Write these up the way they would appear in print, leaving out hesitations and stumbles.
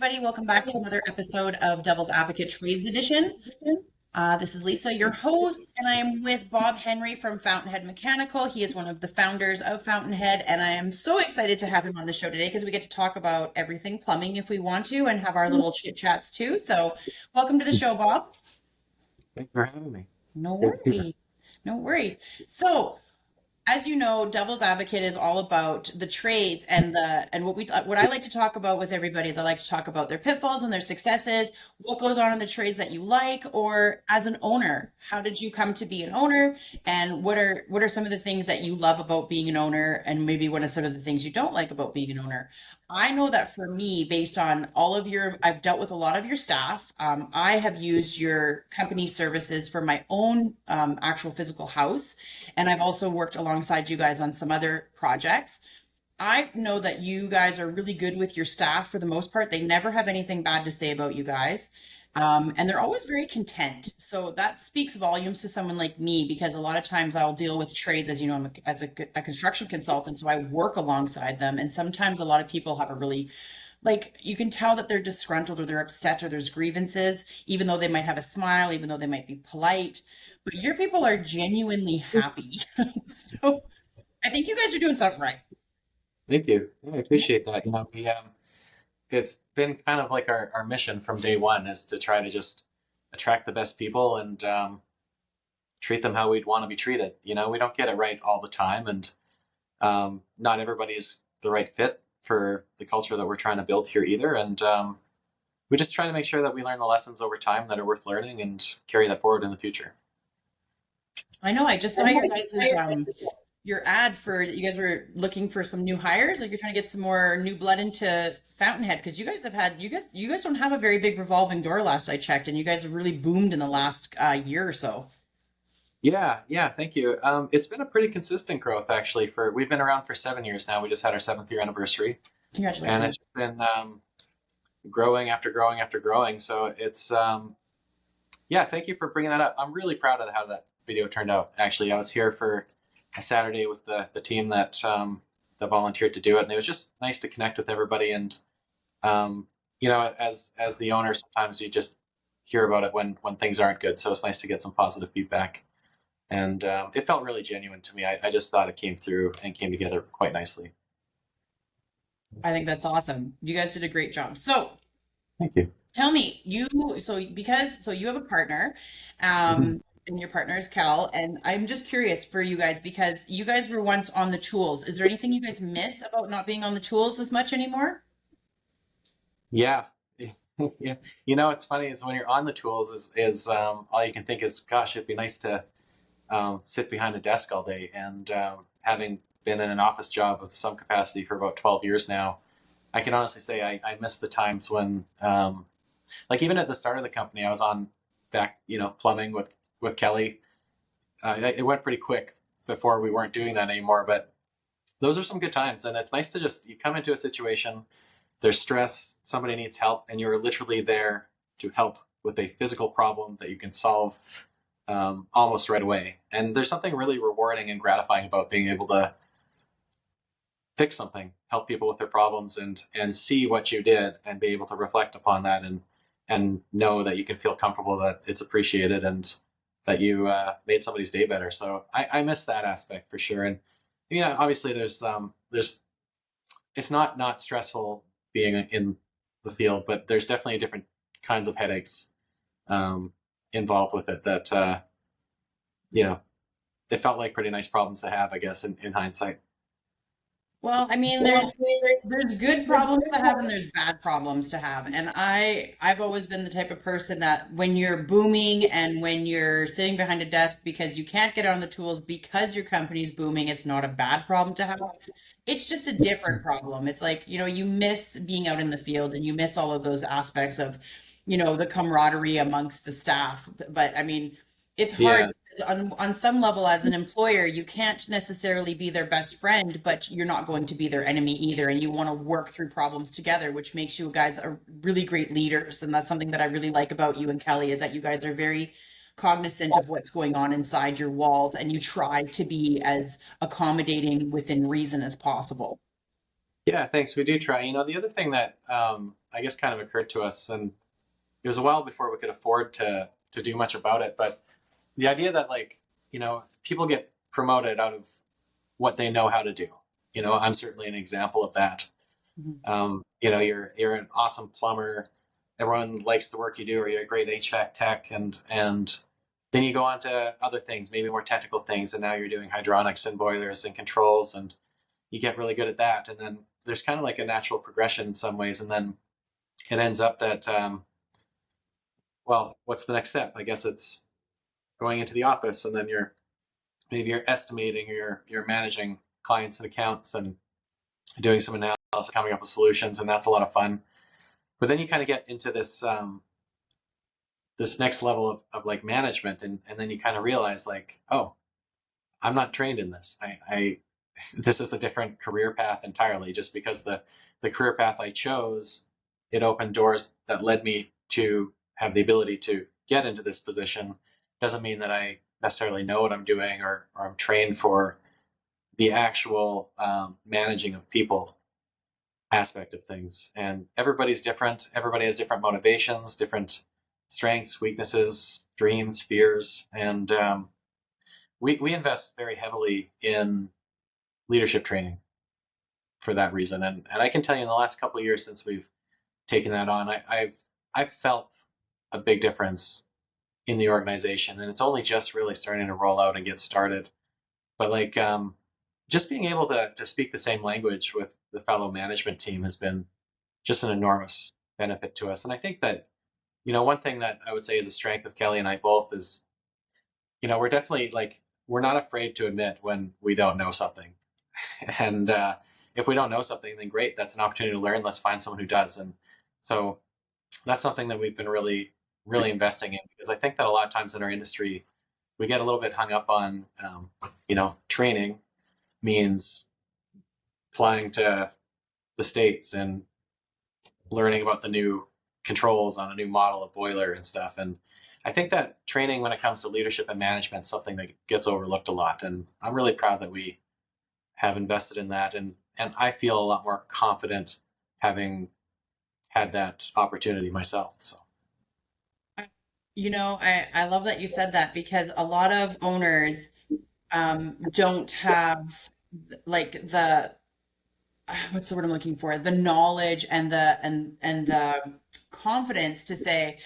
everybody. Welcome back to another episode of Devil's Advocate Trades Edition. This is Lisa, your host, and I am with Bob Henry from Fountainhead Mechanical. He is one of the founders of Fountainhead, and I am so excited to have him on the show today because we get to talk about everything plumbing if we want to and have our little chit chats too. So, welcome to the show, Bob. Thanks for having me. No worries. No worries. So, as you know, Devil's Advocate is all about the trades and what I like to talk about with everybody is I like to talk about their pitfalls and their successes, what goes on in the trades that you like, or as an owner, how did you come to be an owner, and what are some of the things that you love about being an owner, and maybe what are some of the things you don't like about being an owner. I know that for me, based on I've dealt with a lot of your staff. I have used your company services for my own actual physical house. And I've also worked alongside you guys on some other projects. I know that you guys are really good with your staff for the most part. They never have anything bad to say about you guys. And they're always very content. So that speaks volumes to someone like me, because a lot of times I'll deal with trades, as you know, as a construction consultant. So I work alongside them. And sometimes a lot of people have a really, like, you can tell that they're disgruntled or they're upset or there's grievances, even though they might have a smile, even though they might be polite. But your people are genuinely happy. So I think you guys are doing something right. Thank you. Yeah, I appreciate that. It's been kind of like our mission from day one is to try to just attract the best people and treat them how we'd want to be treated. We don't get it right all the time, and not everybody's the right fit for the culture that we're trying to build here either. And we just try to make sure that we learn the lessons over time that are worth learning and carry that forward in the future. I know. I just saw your guys' your ad for you guys were looking for some new hires, like you're trying to get some more new blood into Fountainhead, because you guys have had you guys don't have a very big revolving door last I checked, and you guys have really boomed in the last year or so. Yeah, thank you. It's been a pretty consistent growth actually. We've been around for 7 years now. We just had our 7th year anniversary, Congratulations. and it's been growing after growing after growing. So it's yeah, thank you for bringing that up. I'm really proud of how that video turned out. Actually, I was here for a Saturday with the team that volunteered to do it, and it was just nice to connect with everybody. And as the owner, sometimes you just hear about it when things aren't good. So it's nice to get some positive feedback, and it felt really genuine to me. I just thought it came through and came together quite nicely. I think that's awesome. You guys did a great job. So Thank you. tell me, you have a partner, Mhm. and your partner is Kel, and I'm just curious for you guys because you guys were once on the tools. Is there anything you guys miss about not being on the tools as much anymore? Yeah. Yeah. What's funny is when you're on the tools is all you can think is, gosh, it'd be nice to sit behind a desk all day. And having been in an office job of some capacity for about 12 years now, I can honestly say I miss the times when, like even at the start of the company, I was on back, plumbing with Kelly. It went pretty quick before we weren't doing that anymore, but those are some good times. And it's nice to you come into a situation, there's stress, somebody needs help, and you're literally there to help with a physical problem that you can solve almost right away. And there's something really rewarding and gratifying about being able to fix something, help people with their problems, and see what you did and be able to reflect upon that and know that you can feel comfortable that it's appreciated and that you made somebody's day better. So I miss that aspect for sure. And obviously there's it's not stressful being in the field, but there's definitely different kinds of headaches involved with it that they felt like pretty nice problems to have, I guess, in hindsight. Well, I mean, there's good problems to have and there's bad problems to have. And I've always been the type of person that when you're booming and when you're sitting behind a desk because you can't get on the tools because your company's booming, it's not a bad problem to have. It's just a different problem. It's like, you miss being out in the field and you miss all of those aspects of, the camaraderie amongst the staff. But I mean, it's hard Yeah, on some level as an employer, you can't necessarily be their best friend, but you're not going to be their enemy either. And you want to work through problems together, which makes you guys are really great leaders. And that's something that I really like about you and Kelly is that you guys are very cognizant of what's going on inside your walls and you try to be as accommodating within reason as possible. Yeah, thanks. We do try. The other thing that I guess kind of occurred to us, and it was a while before we could afford to do much about it, but the idea that like, people get promoted out of what they know how to do. I'm certainly an example of that. Mhm. You're an awesome plumber. Everyone likes the work you do, or you're a great HVAC tech, and then you go on to other things, maybe more technical things, and now you're doing hydronics and boilers and controls, and you get really good at that. And then there's kind of like a natural progression in some ways, and then it ends up that, well, what's the next step? I guess it's going into the office, and then maybe you're estimating, or you're managing clients and accounts, and doing some analysis, coming up with solutions, and that's a lot of fun. But then you kind of get into this next level of like management, and then you kind of realize like, oh, I'm not trained in this. I this is a different career path entirely. Just because the career path I chose, it opened doors that led me to have the ability to get into this position, doesn't mean that I necessarily know what I'm doing, or I'm trained for the actual managing of people aspect of things. And everybody's different. Everybody has different motivations, different strengths, weaknesses, dreams, fears, and we invest very heavily in leadership training for that reason. And I can tell you, in the last couple of years since we've taken that on, I've felt a big difference in the organization, and it's only just really starting to roll out and get started. But like, just being able to speak the same language with the fellow management team has been just an enormous benefit to us. And I think that, one thing that I would say is a strength of Kelly and I both is, we're definitely like, we're not afraid to admit when we don't know something. And if we don't know something, then great, that's an opportunity to learn. Let's find someone who does. And so that's something that we've been really, really investing in, because I think that a lot of times in our industry, we get a little bit hung up on, training means flying to the States and learning about the new controls on a new model of boiler and stuff. And I think that training when it comes to leadership and management is something that gets overlooked a lot. And I'm really proud that we have invested in that. And I feel a lot more confident having had that opportunity myself. So I love that you said that because a lot of owners don't have like the what's the word I'm looking for? The knowledge and the confidence to say,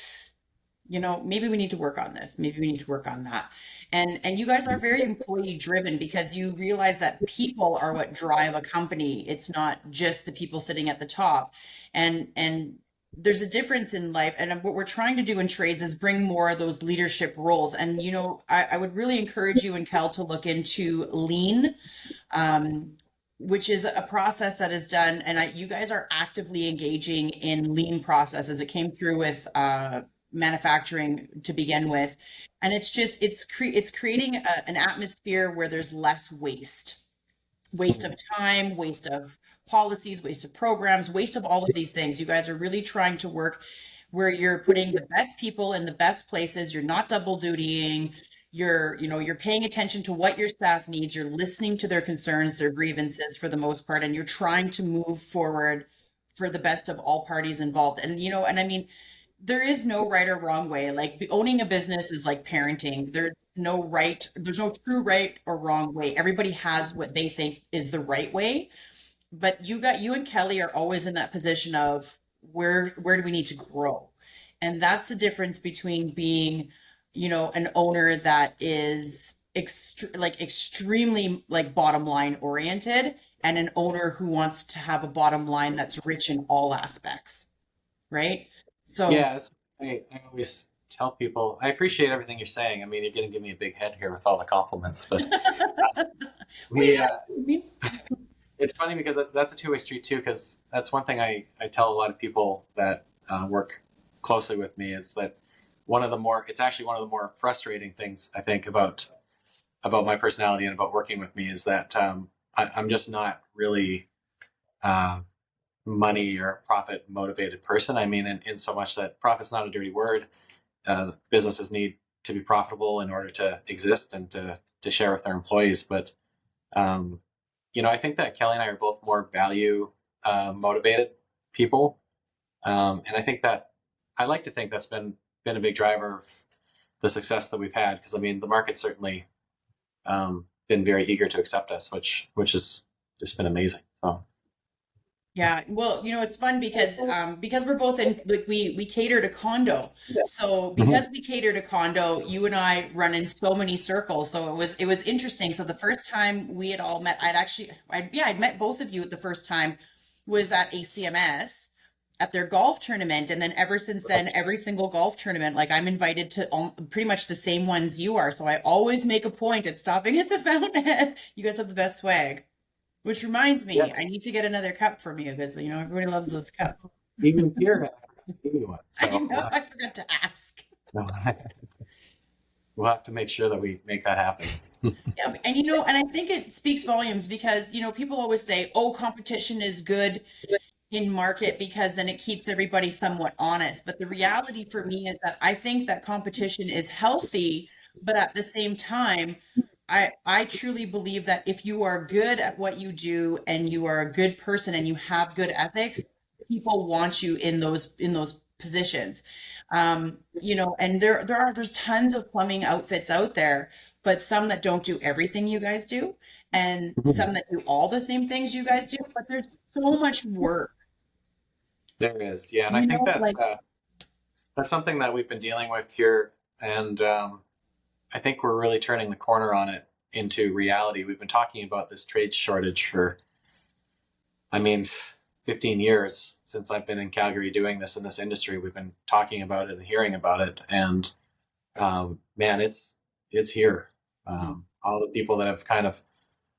maybe we need to work on this. Maybe we need to work on that. And you guys are very employee driven because you realize that people are what drive a company. It's not just the people sitting at the top. And there's a difference in life. And what we're trying to do in trades is bring more of those leadership roles. And I would really encourage you and Kel to look into lean, um, which is a process that is done. And you guys are actively engaging in lean processes. It came through with manufacturing to begin with, and it's creating an atmosphere where there's less waste of time, waste of policies, waste of programs, waste of all of these things. You guys are really trying to work where you're putting the best people in the best places. You're not double dutying. You're paying attention to what your staff needs. You're listening to their concerns, their grievances for the most part, and you're trying to move forward for the best of all parties involved. And I mean, there is no right or wrong way. Like owning a business is like parenting. There's no true right or wrong way. Everybody has what they think is the right way. But you and Kelly are always in that position of where do we need to grow? And that's the difference between being, an owner that is extremely like bottom line oriented and an owner who wants to have a bottom line that's rich in all aspects, right? So yeah, I always tell people I appreciate everything you're saying. I mean, you're going to give me a big head here with all the compliments, but well, we yeah, it's funny because that's a two-way street too. Because that's one thing I tell a lot of people that work closely with me, is that it's actually one of the more frustrating things I think about my personality and about working with me, is that I'm just not really uh, money or profit motivated person. I mean, in so much that profit's not a dirty word. Businesses need to be profitable in order to exist and to share with their employees. But I think that Kelly and I are both more value motivated people. And I think that I like to think that's been a big driver of the success that we've had, because I mean the market's certainly been very eager to accept us, which has just been amazing. So Yeah, well, it's fun because we're both in like we cater to condo. So Mhm. because we cater to condo, you and I run in so many circles. So it was interesting. So the first time we had all met, I'd met both of you at the first time was at ACMS at their golf tournament, and then ever since then, every single golf tournament, like I'm invited to pretty much the same ones you are. So I always make a point at stopping at the Fountainhead. You guys have the best swag. Which reminds Yeah, me, I need to get another cup from you because everybody loves those cups. even here I forgot to give you one, I so know, I forgot to ask. we'll have to make sure that we make that happen. Yeah, and I think it speaks volumes because people always say, "Oh, competition is good in market because then it keeps everybody somewhat honest." But the reality for me is that I think that competition is healthy, but at the same time, I truly believe that if you are good at what you do and you are a good person and you have good ethics, people want you in those positions. And there's tons of plumbing outfits out there, but some that don't do everything you guys do, and some that do all the same things you guys do, but there's so much work. There is, yeah, and I think Like, that's something that we've been dealing with here, and I think we're really turning the corner on it into reality. We've been talking about this trade shortage for, I mean, 15 years since I've been in Calgary doing this in this industry. We've been talking about it and hearing about it, and man, it's here. All the people that have kind of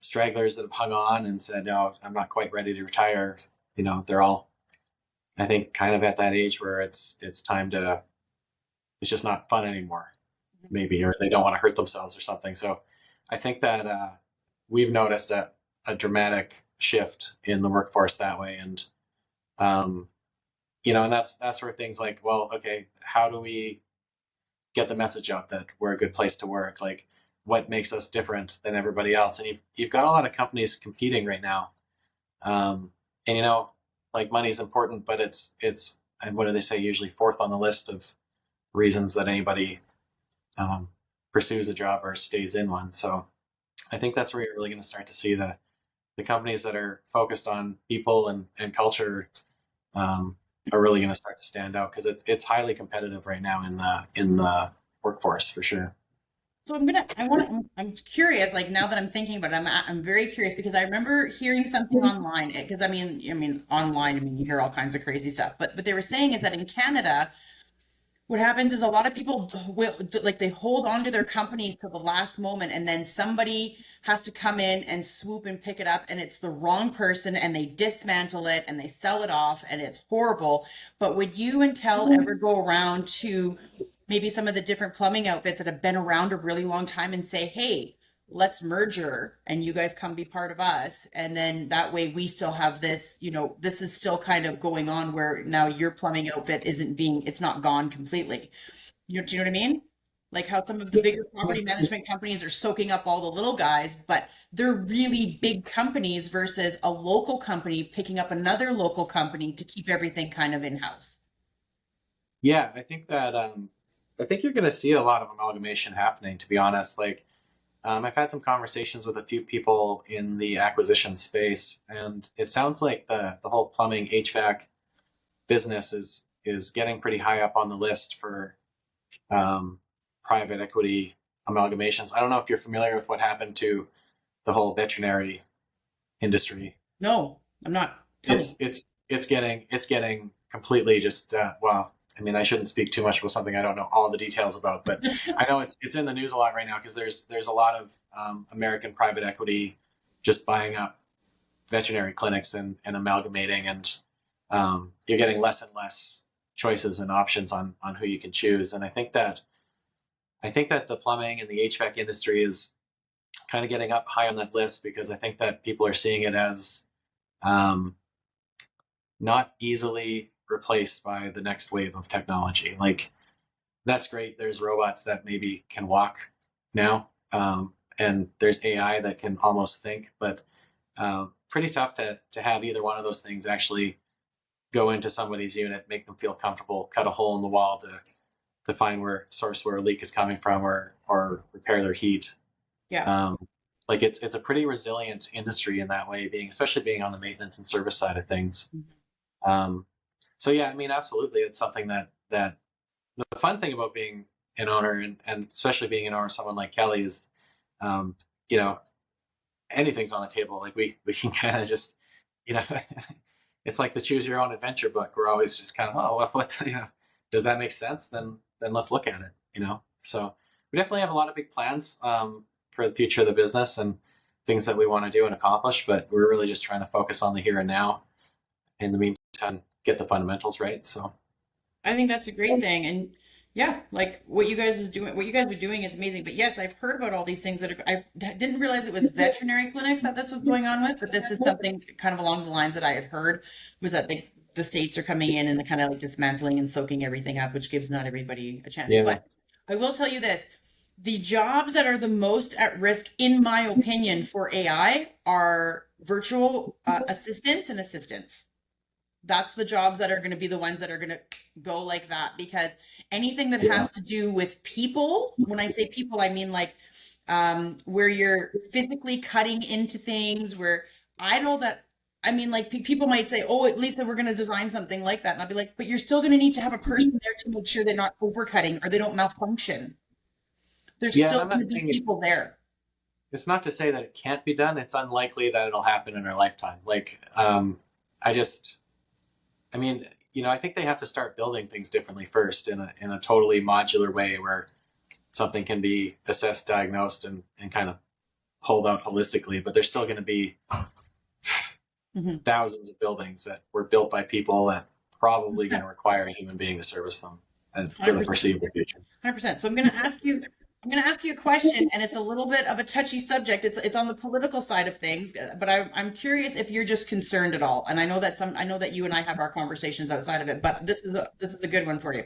stragglers that have hung on and said, "No, I'm not quite ready to retire." They're all, I think, kind of at that age where it's time to. It's just not fun anymore, maybe, or they don't want to hurt themselves or something. So, I think that we've noticed a dramatic shift in the workforce that way, and um, and that's where things like, well, okay, how do we get the message out that we're a good place to work? Like, what makes us different than everybody else? And you've got a lot of companies competing right now, and like money's important, but it's and what do they say? Usually fourth on the list of reasons that anybody um, pursues a job or stays in one. So I think that's where you're really going to start to see the companies that are focused on people and culture um, are really going to start to stand out, because it's highly competitive right now in the workforce for sure. so I'm curious, like now that I'm thinking about it, I'm very curious because I remember hearing something online, because I mean, online, you hear all kinds of crazy stuff, but they were saying is that in Canada, what happens is a lot of people like they hold on to their companies to the last moment, and then somebody has to come in and swoop and pick it up, and it's the wrong person, and they dismantle it and they sell it off, and it's horrible. But would you and Kel ever go around to maybe some of the different plumbing outfits that have been around a really long time and say, "Hey, let's merger and you guys come be part of us," and then that way we still have this is still kind of going on where now your plumbing outfit it's not gone completely. Do you know what I mean? Like how some of the bigger property management companies are soaking up all the little guys, but they're really big companies versus a local company picking up another local company to keep everything kind of in-house. Yeah, I think you're going to see a lot of amalgamation happening. To be honest, like I've had some conversations with a few people in the acquisition space, and it sounds like the whole plumbing HVAC business is getting pretty high up on the list for um, private equity amalgamations. I don't know if you're familiar with what happened to the whole veterinary industry. No, I'm not. Tell It's me. it's it's getting completely just well. I mean, I shouldn't speak too much about something I don't know all the details about, but I know it's in the news a lot right now because there's a lot of American private equity just buying up veterinary clinics and amalgamating, and you're getting less and less choices and options on who you can choose. And I think that the plumbing and the HVAC industry is kind of getting up high on that list because I think that people are seeing it as um, not easily replaced by the next wave of technology. Like that's great. There's robots that maybe can walk now, and there's AI that can almost think, but pretty tough to have either one of those things actually go into somebody's unit, make them feel comfortable, cut a hole in the wall to find where a leak is coming from, or repair their heat. Yeah. Um, like it's a pretty resilient industry in that way, especially being on the maintenance and service side of things. Um, so yeah, I mean, absolutely, it's something that the fun thing about being an owner and especially being an owner of someone like Kelly is, um, you know, anything's on the table. Like we can kind of just, you know, it's like the choose your own adventure book. We're always just kind of, oh, what, does that make sense? Then let's look at it, So we definitely have a lot of big plans for the future of the business and things that we want to do and accomplish, but we're really just trying to focus on the here and now. In the meantime, get the fundamentals right. So I think that's a great thing. And yeah, like what you guys are doing is amazing. But yes, I've heard about all these things I didn't realize it was veterinary clinics that this was going on with, but this is something kind of along the lines that I had heard was that the states are coming in and kind of like dismantling and soaking everything up, which gives not everybody a chance. yeah, But I will tell you this, the jobs that are the most at risk, in my opinion, for AI are virtual assistants and assistants. That's the jobs that are going to be the ones that are going to go like that, because anything that has to do with people, when I say people, I mean like where you're physically cutting into things, where I know that, I mean, like people might say, oh, at least we're going to design something like that. And I'll be like, but you're still going to need to have a person there to make sure they're not overcutting or they don't malfunction. There's yeah. And still I'm going not to be saying people there. it's not to say that it can't be done. It's unlikely that it'll happen in our lifetime. Like, I just, I mean, I think they have to start building things differently first in a totally modular way where something can be assessed, diagnosed, and kind of pulled out holistically. But there's still going to be thousands of buildings that were built by people that probably going to require a human being to service them for the 100%. foreseeable future. 100%. So I'm going to ask you a question, and it's a little bit of a touchy subject. It's on the political side of things, but I'm curious if you're just concerned at all. And I know that you and I have our conversations outside of it, but this is a good one for you.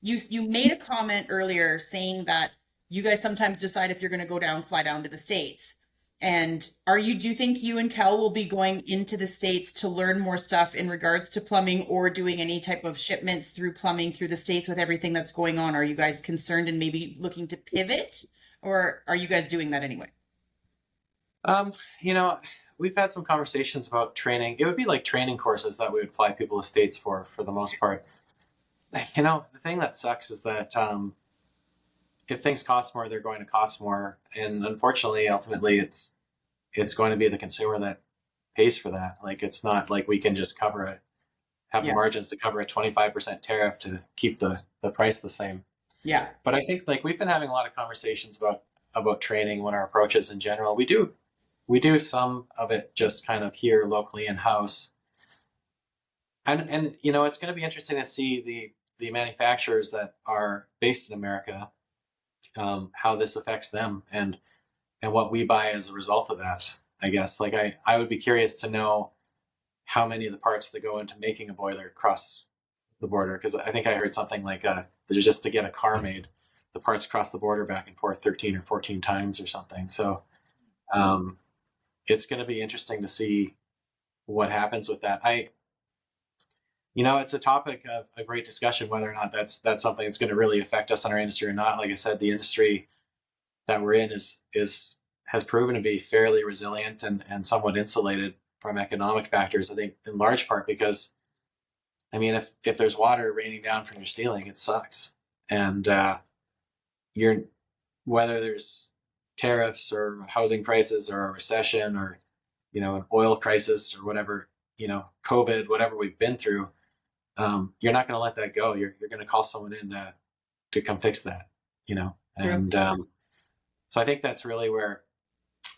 You made a comment earlier saying that you guys sometimes decide if you're going to fly down to the States. And do you think you and Kel will be going into the States to learn more stuff in regards to plumbing or doing any type of shipments through plumbing through the States with everything that's going on? Are you guys concerned and maybe looking to pivot, or are you guys doing that anyway? Um, you know, we've had some conversations about training. It would be like training courses that we would fly people to States for the most part. The thing that sucks is that if things cost more, they're going to cost more, and unfortunately, ultimately, it's going to be the consumer that pays for that. Like it's not like we can just have the Yeah. margins to cover a 25% tariff to keep the price the same. Yeah. But I think like we've been having a lot of conversations about training when our approaches in general. We do some of it just kind of here locally in house. And it's going to be interesting to see the manufacturers that are based in America, how this affects them and what we buy as a result of that. I guess like I would be curious to know how many of the parts that go into making a boiler cross the border, because I think I heard something like just to get a car made, the parts cross the border back and forth 13 or 14 times or something. So um, it's going to be interesting to see what happens with that. It's a topic of a great discussion whether or not that's something that's going to really affect us in our industry or not. Like I said, the industry that we're in has proven to be fairly resilient and somewhat insulated from economic factors. I think in large part because, I mean, if there's water raining down from your ceiling, it sucks. And you're whether there's tariffs or housing prices or a recession or an oil crisis or whatever, COVID, whatever we've been through, you're not going to let that go. You're going to call someone in to come fix that, True. and so I think that's really where,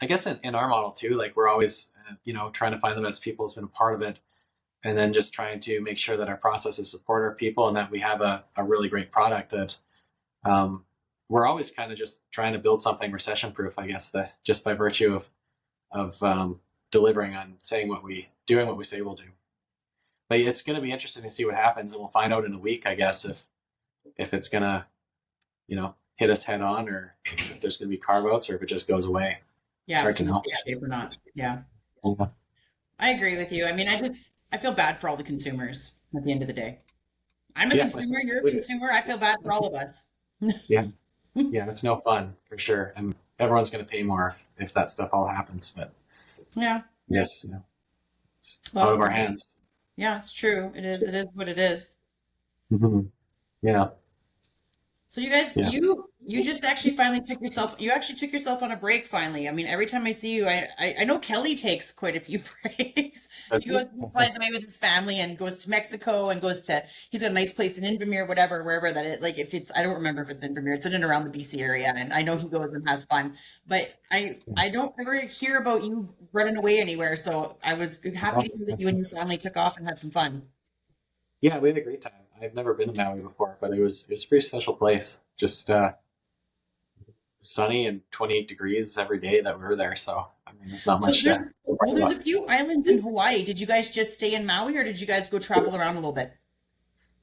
I guess in our model too, like we're always, trying to find the best people has been a part of it. And then just trying to make sure that our processes support our people and that we have a really great product that we're always kind of just trying to build something recession proof, I guess, that just by virtue of delivering on doing what we say we'll do. But it's going to be interesting to see what happens, and we'll find out in a week, I guess, if it's going to, hit us head on, or if there's going to be carve outs, or if it just goes away. Yeah. It's hard to know. Shape or not. Yeah. Yeah, I agree with you. I mean, I feel bad for all the consumers at the end of the day. I'm a yeah, myself consumer, you're a included. consumer. I feel bad for all of us. Yeah, yeah, it's no fun for sure, and everyone's going to pay more if that stuff all happens. But Yeah. yes, you know, it's out of Well, our hands. yeah, it's true. It is what it is. Mhm. Yeah, So you guys, yeah. you just actually finally took yourself, you actually took yourself on a break finally. I mean, every time I see you, I know Kelly takes quite a few breaks. That's He it. goes, he flies away with his family and goes to Mexico and he's got a nice place in Invermere, whatever, wherever that it, like if it's, I don't remember if it's Invermere, it's in and around the BC area. And I know he goes and has fun, but I don't ever hear about you running away anywhere. So I was happy to hear that you and your family took off and had some fun. Yeah, we had a great time. I've never been to Maui before, but it was a pretty special place. Just sunny and 28 degrees every day that we were there. So I mean, there's not So much to well, brag there's a about. few islands in Hawaii. Did you guys just stay in Maui or did you guys go travel around a little bit?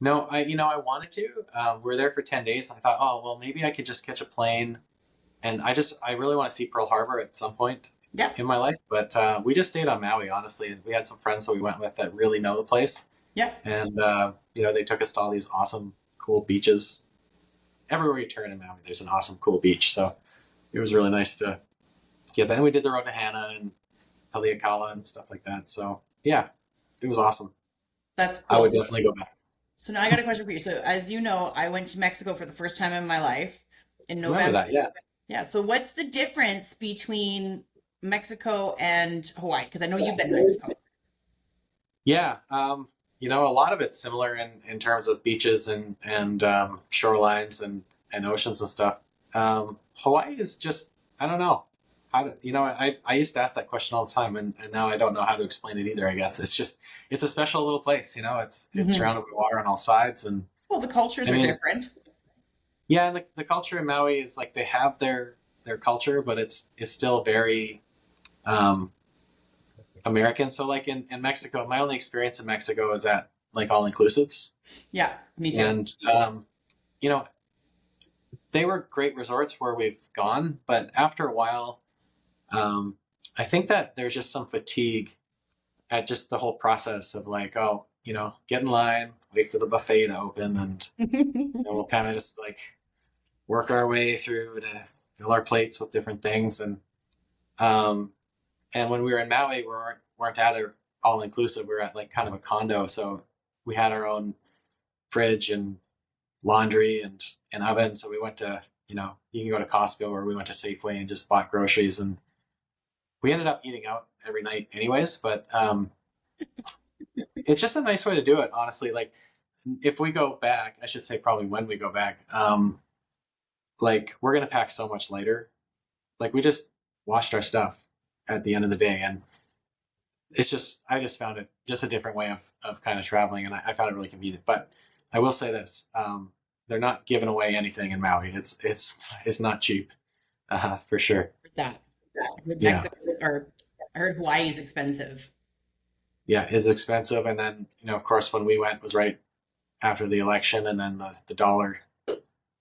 No, I wanted to. We were there for 10 days. I thought, oh well, maybe I could just catch a plane, and I really want to see Pearl Harbor at some point Yeah, in my life. But we just stayed on Maui. Honestly, we had some friends that we went with that really know the place, yeah. and they took us to all these awesome, cool beaches. Everywhere you turn in Maui, there's an awesome, cool beach. So it was really nice to get that. And we did the road to Hana and Haleakala and stuff like that. So yeah, it was awesome. That's I cool. would definitely go back. So now I got a question for you. So as you know, I went to Mexico for the first time in my life in Remember November. that? Yeah. Yeah. So what's the difference between Mexico and Hawaii? Because I know you've been to Mexico. Yeah. A lot of it's similar in terms of beaches and shorelines and oceans and stuff. Hawaii is just, I don't know. I used to ask that question all the time, and now I don't know how to explain it either, I guess. It's a special little place, it's Hmm. surrounded by water on all sides. And Well, the cultures I are mean, different. yeah, and the culture in Maui is like they have their culture, but it's still very um, American. So like in Mexico, my only experience in Mexico is at like all inclusives, Yeah, me too. and you know they were great resorts where we've gone, but after a while, um, I think that there's just some fatigue at just the whole process of like, oh, get in line, wait for the buffet to open, and we'll kind of just like work our way through to fill our plates with different things. Um, and when we were in Maui, we weren't at a all inclusive. We were at like kind of a condo, so we had our own fridge and laundry and oven. So we went to you can go to Costco, or we went to Safeway and just bought groceries, and we ended up eating out every night anyways. But it's just a nice way to do it, honestly. Like if we go back, I should say probably when we go back, like we're gonna pack so much lighter. Like we just washed our stuff at the end of the day, and I just found it just a different way of kind of traveling, and I found it really convenient. But I will say this: they're not giving away anything in Maui. It's not cheap, for sure. That with Yeah, Mexico or I heard Hawaii is expensive. yeah, it's expensive, and then of course, when we went was right after the election, and then the dollar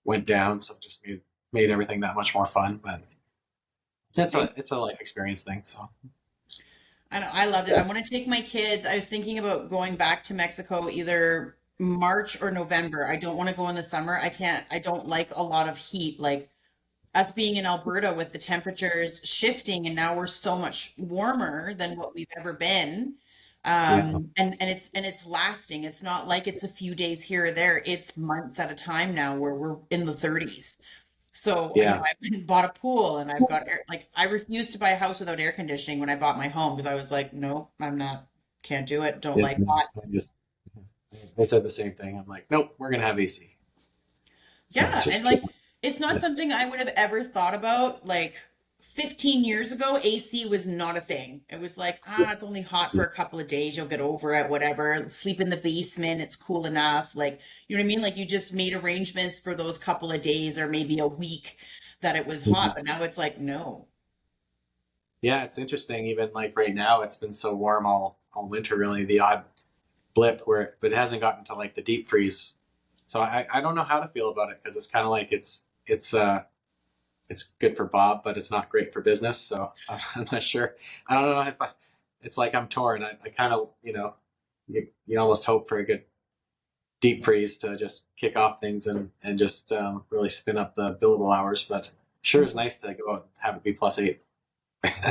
went down, so it just made everything that much more fun. But it's a life experience thing. So I know, I loved it. I want to take my kids. I was thinking about going back to Mexico either March or November. I don't want to go in the summer. I don't like a lot of heat. Like us being in Alberta with the temperatures shifting and now we're so much warmer than what we've ever been. yeah, And it's lasting. It's not like it's a few days here or there. It's months at a time now where we're in the 30s. So, yeah, I went and bought a pool and I've got like I refused to buy a house without air conditioning when I bought my home because I was like, no, I'm not, can't do it. Don't yeah. like hot. I said the same thing. I'm like, nope, we're gonna have AC. It's Yeah, and just like it's not something I would have ever thought about. Like 15 years ago, AC was not a thing. It was like, it's only hot for a couple of days. You'll get over it, whatever. Sleep in the basement, it's cool enough. Like, you know what I mean? Like you just made arrangements for those couple of days or maybe a week that it was hot, but now it's like, no. Yeah, it's interesting. Even like right now, it's been so warm all winter. Really, the odd blip but it hasn't gotten to like the deep freeze. So I don't know how to feel about it because it's kind of like it's good for Bob, but it's not great for business. So I'm not sure. I don't know it's like I'm torn. I kind of, you almost hope for a good deep freeze to just kick off things and just really spin up the billable hours. But sure is nice to go out and have it be +8.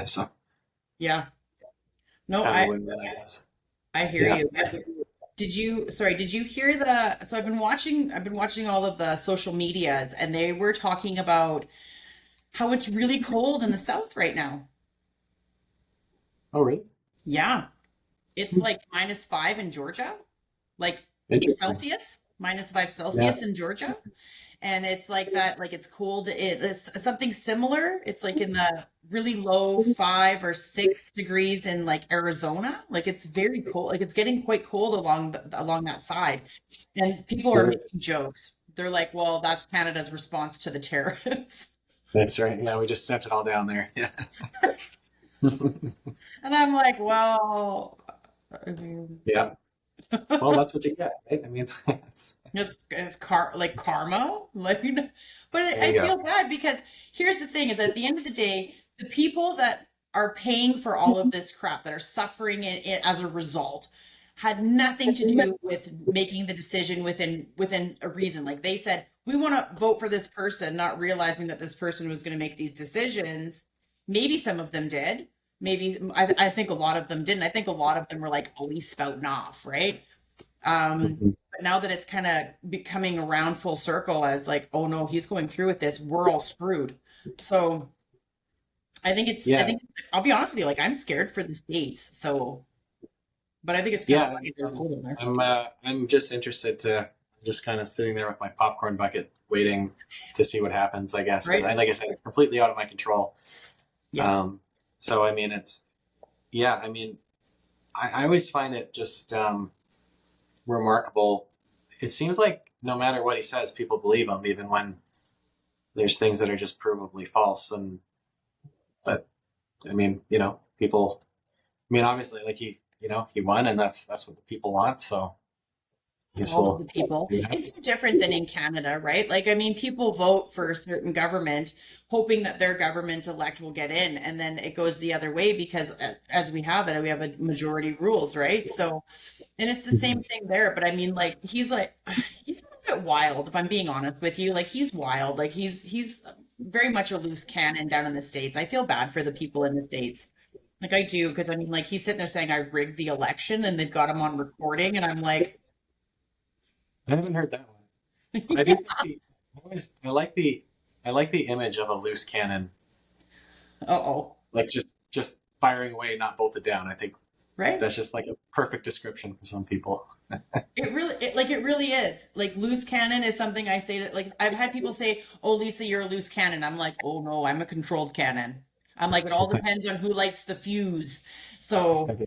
So Yeah. No, kind of a win-win, I guess. I hear Yeah. you. Did you hear so I've been watching all of the social medias, and they were talking about how it's really cold in the south right now. Oh, really? Yeah. It's like -5 in Georgia, like Interesting. Celsius, -5 Yeah. Celsius in Georgia. And it's like that, like it's cold. It's something similar. It's like in the really low 5 or 6 degrees in like Arizona. Like it's very cold. Like it's getting quite cold along that side. And people are Sure. making jokes. They're like, well, that's Canada's response to the tariffs. That's right. Yeah, we just sent it all down there. Yeah. And I'm like, well, I mean, Yeah. Well, that's what you get, right? I mean, like karma, like, but there I you feel go. bad because here's the thing: is at the end of the day, the people that are paying for all of this crap, that are suffering it as a result, had nothing to do with making the decision within a reason. Like they said, we want to vote for this person, not realizing that this person was going to make these decisions. Maybe some of them did. Maybe I think a lot of them didn't. I think a lot of them were like always spouting off, right? Mhm. But now that it's kind of becoming around full circle as like, oh no, he's going through with this, we're all screwed. So I Yeah. think I'll be honest with you, like I'm scared for the States. So, but I think it's kind of Yeah. funny they're cold in there, I'm just interested to, I'm just kind of sitting there with my popcorn bucket waiting to see what happens, I guess. Because, right? like I said, it's completely out of my control. Yeah. Um, so, I mean, yeah, I mean, I always find it just remarkable. It seems like no matter what he says, people believe him, even when there's things that are just provably false. But I mean, people. I mean, obviously, like he won, and that's what the people want. So I guess All of we'll the people. see what It's happens. no different than in Canada, right? Like, I mean, people vote for a certain government, hoping that their government elect will get in, and then it goes the other way because as we have it, we have a majority rules, right? So, and it's the Mhm. same thing there. But I mean, he's a little bit wild, if I'm being honest with you. Like, he's wild. Like, he's very much a loose cannon down in the States. I feel bad for the people in the States. Like, I do, because I mean, like, he's sitting there saying I rigged the election, and they've got him on recording, and I'm like, I haven't heard that one. I do think I like the image of a loose cannon, uh-oh. like just firing away, not bolted down. I think Right? that's just like a perfect description for some people. It really is. Like loose cannon is something I say that like I've had people say, "Oh, Lisa, you're a loose cannon." I'm like, "Oh no, I'm a controlled cannon." I'm like, it all depends on who lights the fuse. So,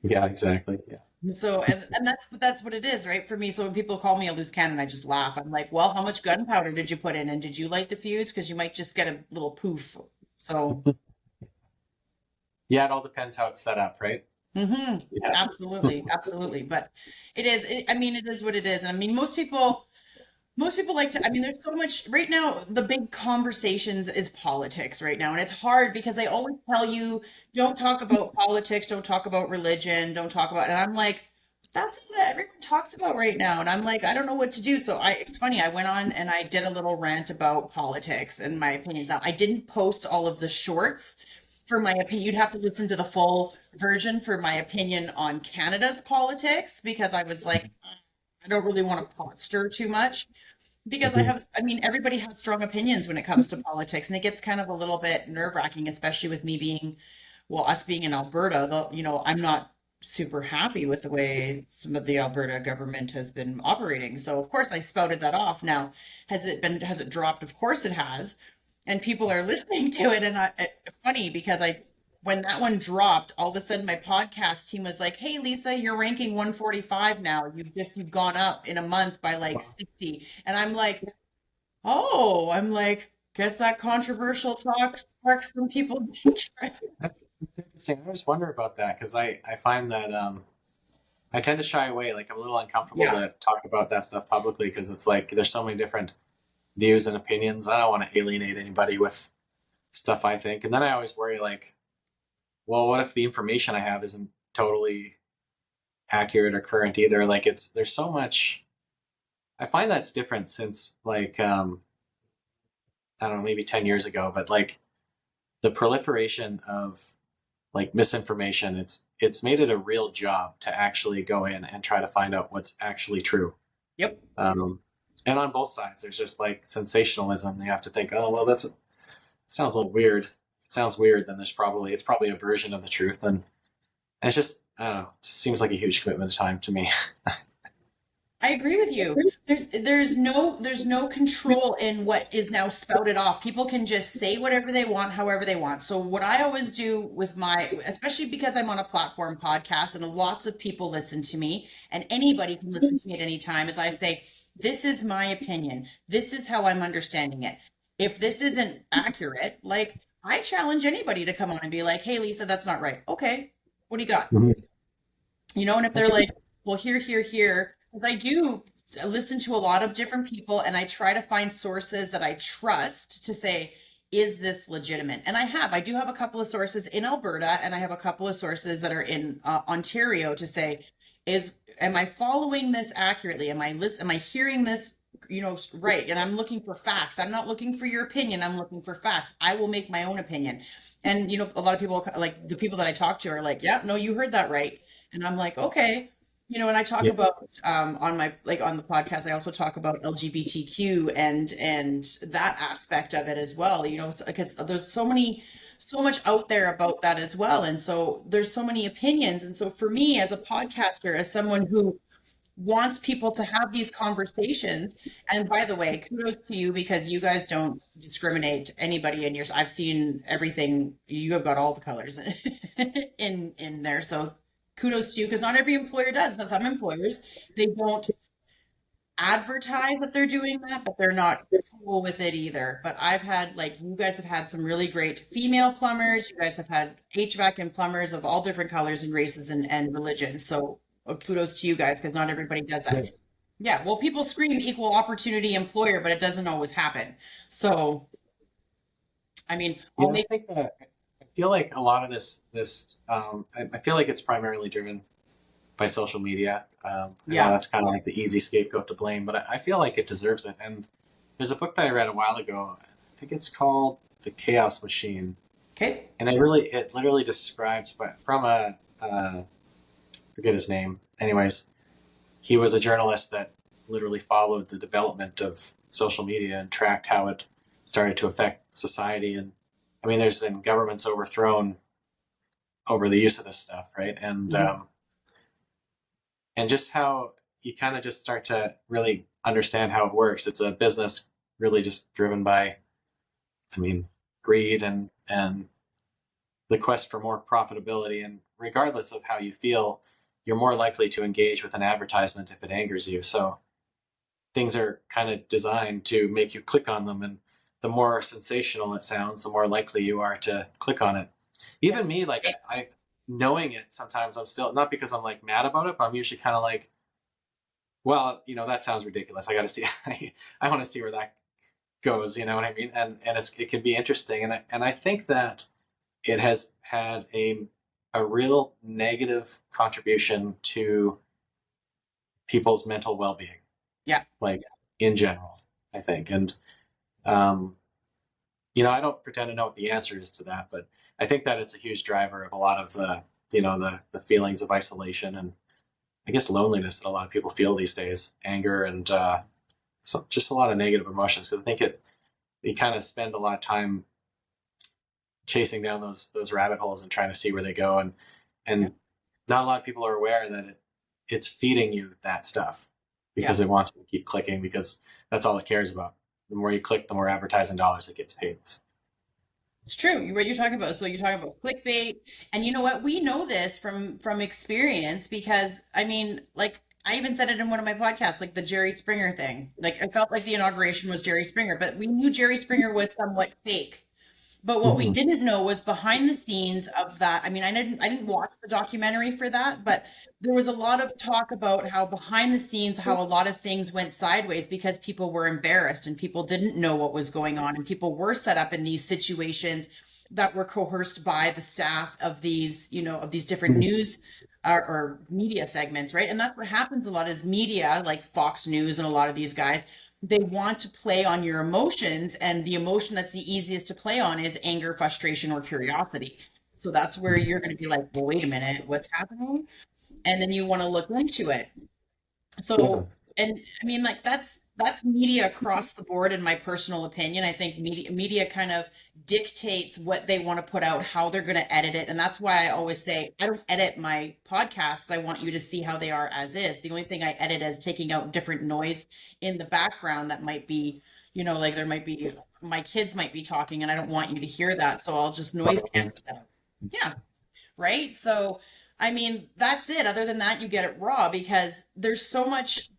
Yeah, exactly. Yeah. and that's what it is, right? For me. So when people call me a loose cannon, I just laugh. I'm like, "Well, how much gunpowder did you put in, and did you light the fuse? Because you might just get a little poof." So, Yeah, it all depends how it's set up, right? Yeah. absolutely, absolutely. But I mean, it is what it is. And I mean, most people like to, I mean, there's so much right now. The big conversations is politics right now. And it's hard because they always tell you, don't talk about politics, don't talk about religion, don't talk about, and I'm like, that's what everyone talks about right now. And I'm like, I don't know what to do. So it's funny. I went on and I did a little rant about politics and my opinions. Now, I didn't post all of the shorts for my opinion. You'd have to listen to the full version for my opinion on Canada's politics because I was like, I don't really want to pot stir too much because Mhm. I mean, everybody has strong opinions when it comes to politics, and it gets kind of a little bit nerve wracking, especially with me being, well, us being in Alberta. I'm not super happy with the way some of the Alberta government has been operating. So, of course, I spouted that off. Now, has it dropped? Of course it has. And people are listening to it. And funny because when that one dropped, all of a sudden my podcast team was like, "Hey, Lisa, you're ranking 145 now. You've gone up in a month by like Wow. 60." And I'm like, "Oh, I'm like, guess that controversial talk sparks some people's interest." That's interesting. I always wonder about that because I find that I tend to shy away. Like I'm a little uncomfortable Yeah. to talk about that stuff publicly because it's like there's so many different views and opinions. I don't want to alienate anybody with stuff I think. And then I always worry like, well, what if the information I have isn't totally accurate or current either? Like there's so much. I find that's different since like I don't know, maybe 10 years ago, but like the proliferation of like misinformation, it's made it a real job to actually go in and try to find out what's actually true. Yep. Um, and on both sides, there's just like sensationalism. You have to think, oh well, sounds a little weird. If it sounds weird, then it's probably a version of the truth, and it's just I don't know. It just seems like a huge commitment of time to me. I agree with you. There's no control in what is now spouted off. People can just say whatever they want, however they want. So what I always do with especially because I'm on a platform podcast and lots of people listen to me and anybody can listen to me at any time, is I say, this is my opinion. This is how I'm understanding it. If this isn't accurate, like I challenge anybody to come on and be like, hey, Lisa, that's not right. Okay. What do you got? Mhm. And if they're like, well, here, because I do listen to a lot of different people and I try to find sources that I trust to say, is this legitimate? And I do have a couple of sources in Alberta and I have a couple of sources that are in Ontario to say, am I following this accurately? Am I hearing this, right? And I'm looking for facts. I'm not looking for your opinion. I'm looking for facts. I will make my own opinion. And, a lot of people, like the people that I talk to are like, yeah, no, you heard that right. And I'm like, okay. And I talk Yeah. about on the podcast, I also talk about LGBTQ and that aspect of it as well, because there's so much out there about that as well. And so there's so many opinions. And so for me as a podcaster, as someone who wants people to have these conversations, and by the way, kudos to you because you guys don't discriminate anybody in yours. I've seen everything. You have got all the colors in there. So kudos to you because not every employer does. Some employers, they don't advertise that they're doing that, but they're not cool with it either. But I've had, like, you guys have had some really great female plumbers. You guys have had HVAC and plumbers of all different colors and races and religions. So kudos to you guys because not everybody does that. Yeah. Yeah, well, people scream equal opportunity employer, but it doesn't always happen. So, I mean, Yeah, I think that I feel like a lot of I feel like it's primarily driven by social media. I know yeah, that's kind of like the easy scapegoat to blame, but I feel like it deserves it. And there's a book that I read a while ago. I think it's called The Chaos Machine, okay, and it literally describes, but from forget his name. Anyways, he was a journalist that literally followed the development of social media and tracked how it started to affect society. And I mean, there's been governments overthrown over the use of this stuff, right? And just how you kind of just start to really understand how it works. It's a business really just driven by, I mean, greed and the quest for more profitability. And regardless of how you feel, you're more likely to engage with an advertisement if it angers you. So things are kind of designed to make you click on them. And the more sensational it sounds, the more likely you are to click on it. yeah, Even me, like I knowing it, sometimes I'm still not because I'm like mad about it, but I'm usually kind of like, well, that sounds ridiculous. I got to see. I want to see where that goes. You know what I mean? And it can be interesting. And I think that it has had a real negative contribution to people's mental well-being, yeah. like in general, I think. And um, I don't pretend to know what the answer is to that, but I think that it's a huge driver of a lot of the feelings of isolation and I guess loneliness that a lot of people feel these days, anger and just a lot of negative emotions. Because I think you kind of spend a lot of time chasing down those rabbit holes and trying to see where they go, and not a lot of people are aware that it's feeding you that stuff Yeah. because it wants you to keep clicking because that's all it cares about. The more you click, the more advertising dollars it gets paid. It's true. What you're talking about. So you're talking about clickbait, and you know what? We know this from experience because I mean, like I even said it in one of my podcasts, like the Jerry Springer thing. Like I felt like the inauguration was Jerry Springer, but we knew Jerry Springer was somewhat fake. But what we Mm-hmm. didn't know was behind the scenes of that. I mean, I didn't watch the documentary for that, but there was a lot of talk about how behind the scenes, how a lot of things went sideways because people were embarrassed and people didn't know what was going on and people were set up in these situations that were coerced by the staff of these, of these different news or media segments, right? And that's what happens a lot is media, like Fox News and a lot of these guys, they want to play on your emotions, and the emotion that's the easiest to play on is anger, frustration, or curiosity. So that's where you're going to be like, well, wait a minute, what's happening? And then you want to look into it. Yeah, So, and I mean, like that's media across the board, in my personal opinion. I think media kind of dictates what they want to put out, how they're going to edit it, and that's why I always say I don't edit my podcasts. I want you to see how they are as is. The only thing I edit is taking out different noise in the background that might be, like there might be my kids might be talking, and I don't want you to hear that, so I'll just noise cancel that. Yeah, right? So, I mean, that's it. Other than that, you get it raw because there's so much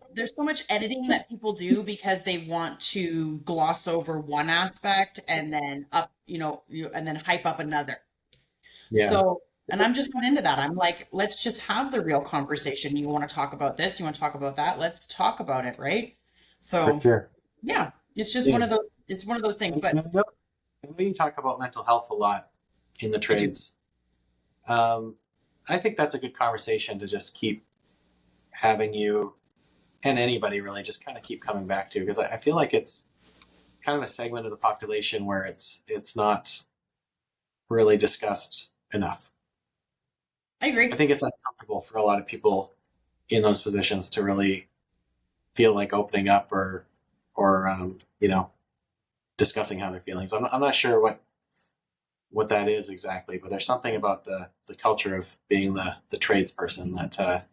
editing that people do because they want to gloss over one aspect and then up, and then hype up another. yeah, So, and I'm just not into that. I'm like, let's just have the real conversation. You want to talk about this, you want to talk about that, let's talk about it, right? for So, sure. yeah, it's just Yeah. one of those things, And but I know you talk about mental health a lot in the I do. trades. Um, I think that's a good conversation to just keep having you and anybody really just kind of keep coming back to because I feel like it's kind of a segment of the population where it's not really discussed enough. I I agree. think it's uncomfortable for a lot of people in those positions to really feel like opening up or discussing how they're feeling. So I'm not sure what that is exactly, but there's something about the culture of being the tradesperson that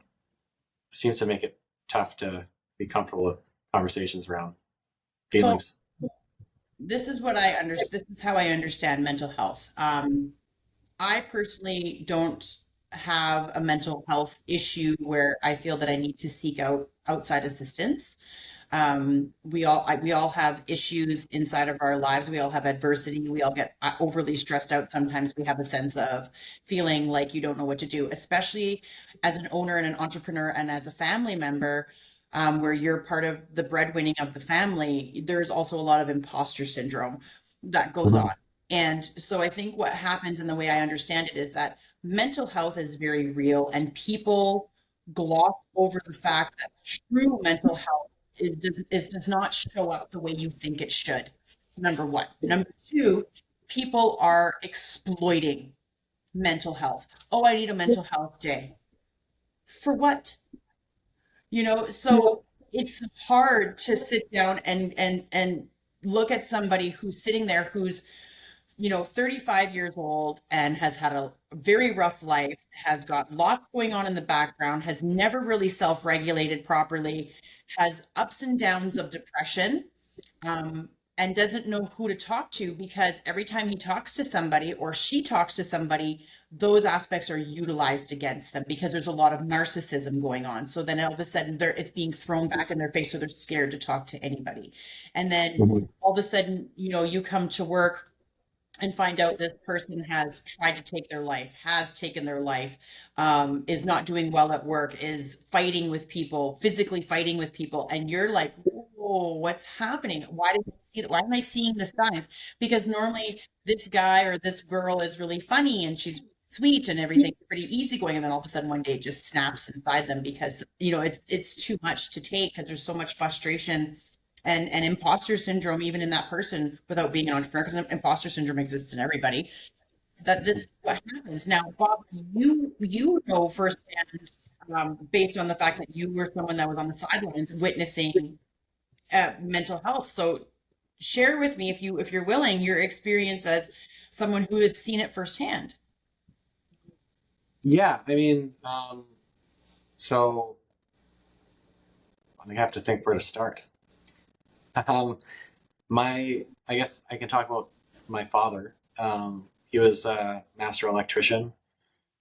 seems to make it tough to be comfortable with conversations around So feelings. this is what I understand. This is how I understand mental health. I personally don't have a mental health issue where I feel that I need to seek out outside assistance. We all have issues inside of our lives. We all have adversity. We all get overly stressed out. Sometimes we have a sense of feeling like you don't know what to do, especially as an owner and an entrepreneur and as a family member, where you're part of the breadwinning of the family. There's also a lot of imposter syndrome that goes on. Mhm. And so I think what happens, and the way I understand it, is that mental health is very real, and people gloss over the fact that true mental health does not show up the way you think it should. Number one. Number two, people are exploiting mental health. Oh, I need a mental health day. For what? So it's hard to sit down and look at somebody who's sitting there who's 35 years old and has had a very rough life, has got lots going on in the background, has never really self-regulated properly, has ups and downs of depression, and doesn't know who to talk to because every time he talks to somebody or she talks to somebody, those aspects are utilized against them because there's a lot of narcissism going on. So then all of a sudden it's being thrown back in their face, so they're scared to talk to anybody. And then Mhm. all of a sudden, you come to work and find out this person has tried to take their life, has taken their life, is not doing well at work, is fighting with people, physically fighting with people, and you're like, "Whoa, what's happening? Why did I see that? Why am I seeing the signs?" Because normally this guy or this girl is really funny and she's sweet and everything's pretty easygoing, and then all of a sudden one day it just snaps inside them because it's too much to take because there's so much frustration and imposter syndrome even in that person without being an entrepreneur, because imposter syndrome exists in everybody, that this is what happens. Now, Bob, you know firsthand, based on the fact that you were someone that was on the sidelines witnessing mental health. So share with me, if you're willing, your experience as someone who has seen it firsthand. Yeah, I mean, so I have to think where to start. Um, I guess I can talk about my father. He was a master electrician,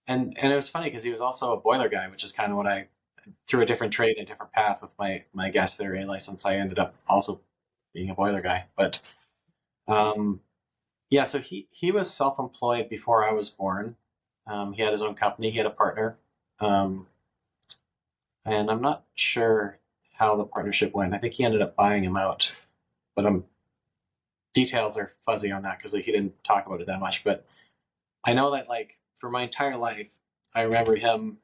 and it was funny because he was also a boiler guy, which is kind of what I through a different trade, a different path with my gas fitter license. I ended up also being a boiler guy, but um, yeah. So he was self-employed before I was born. He had his own company. He had a partner, um, and I'm not sure how the partnership went. I think he ended up buying him out, but I'm details are fuzzy on that because he didn't talk about it that much. But I know that like for my entire life, I remember him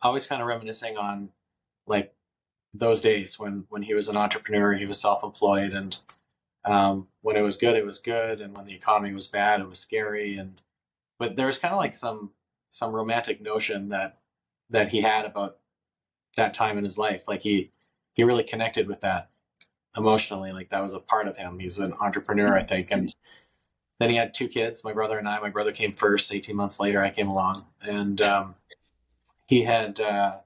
always kind of reminiscing on like those days when he was an entrepreneur, he was self-employed, and when it was good, and when the economy was bad, it was scary. And but there was kind of like some romantic notion that he had about that time in his life. Like he really connected with that emotionally. Like that was a part of him. He's an entrepreneur, I think. And then he had two kids, my brother and I. My brother came first. 18 months later, I came along, and he had, I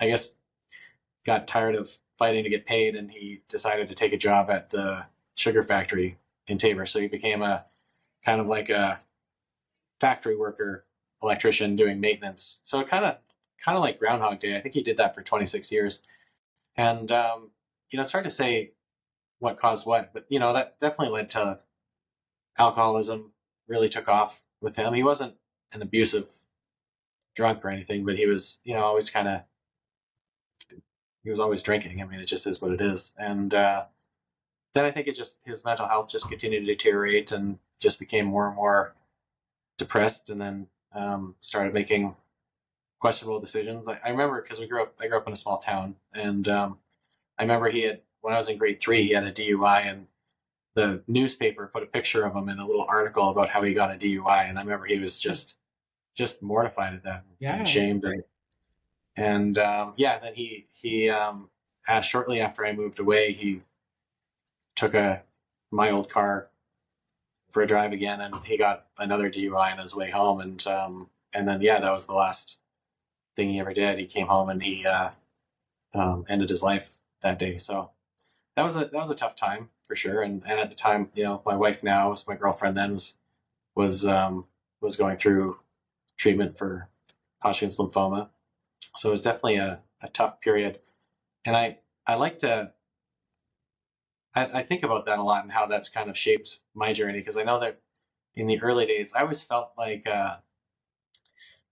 guess, got tired of fighting to get paid, and he decided to take a job at the sugar factory in Taber. So he became a kind of like a factory worker, electrician doing maintenance. So it kind of like Groundhog Day. I think he did that for 26 years. And it's hard to say what caused what, but that definitely led to alcoholism. Really took off with him. He wasn't an abusive drunk or anything, but he was always he was always drinking. I mean, it just is what it is. And then I think his mental health just continued to deteriorate and just became more and more depressed, and then started making questionable decisions. I remember because I grew up in a small town, and I remember when I was in grade 3, he had a DUI, and the newspaper put a picture of him in a little article about how he got a DUI, and I remember he was just mortified at that and shamed, and yeah, then he shortly after I moved away, he took my old car for a drive again, and he got another DUI on his way home, and then yeah, that was the last thing he ever did. He came home and he ended his life that day. So that was a tough time for sure. And at the time, my wife now was my girlfriend then was was going through treatment for Hodgkin's lymphoma. So it was definitely a tough period. And I like to I think about that a lot and how that's kind of shaped my journey, because I know that in the early days I always felt like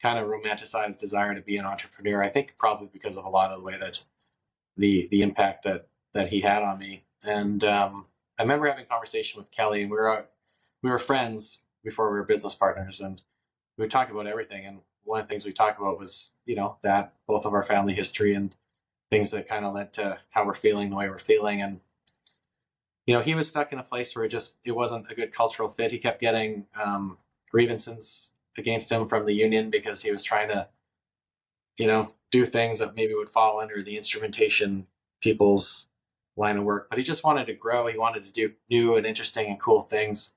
kind of romanticized desire to be an entrepreneur. I think probably because of a lot of the way that the impact that he had on me. And I remember having a conversation with Kelly, and we were friends before we were business partners, and we would talk about everything. And one of the things we talked about was that both of our family history and things that kind of led to how we're feeling the way we're feeling. And he was stuck in a place where it wasn't a good cultural fit. He kept getting grievances against him from the union because he was trying to do things that maybe would fall under the instrumentation people's line of work. But he just wanted to grow. He wanted to do new and interesting and cool things.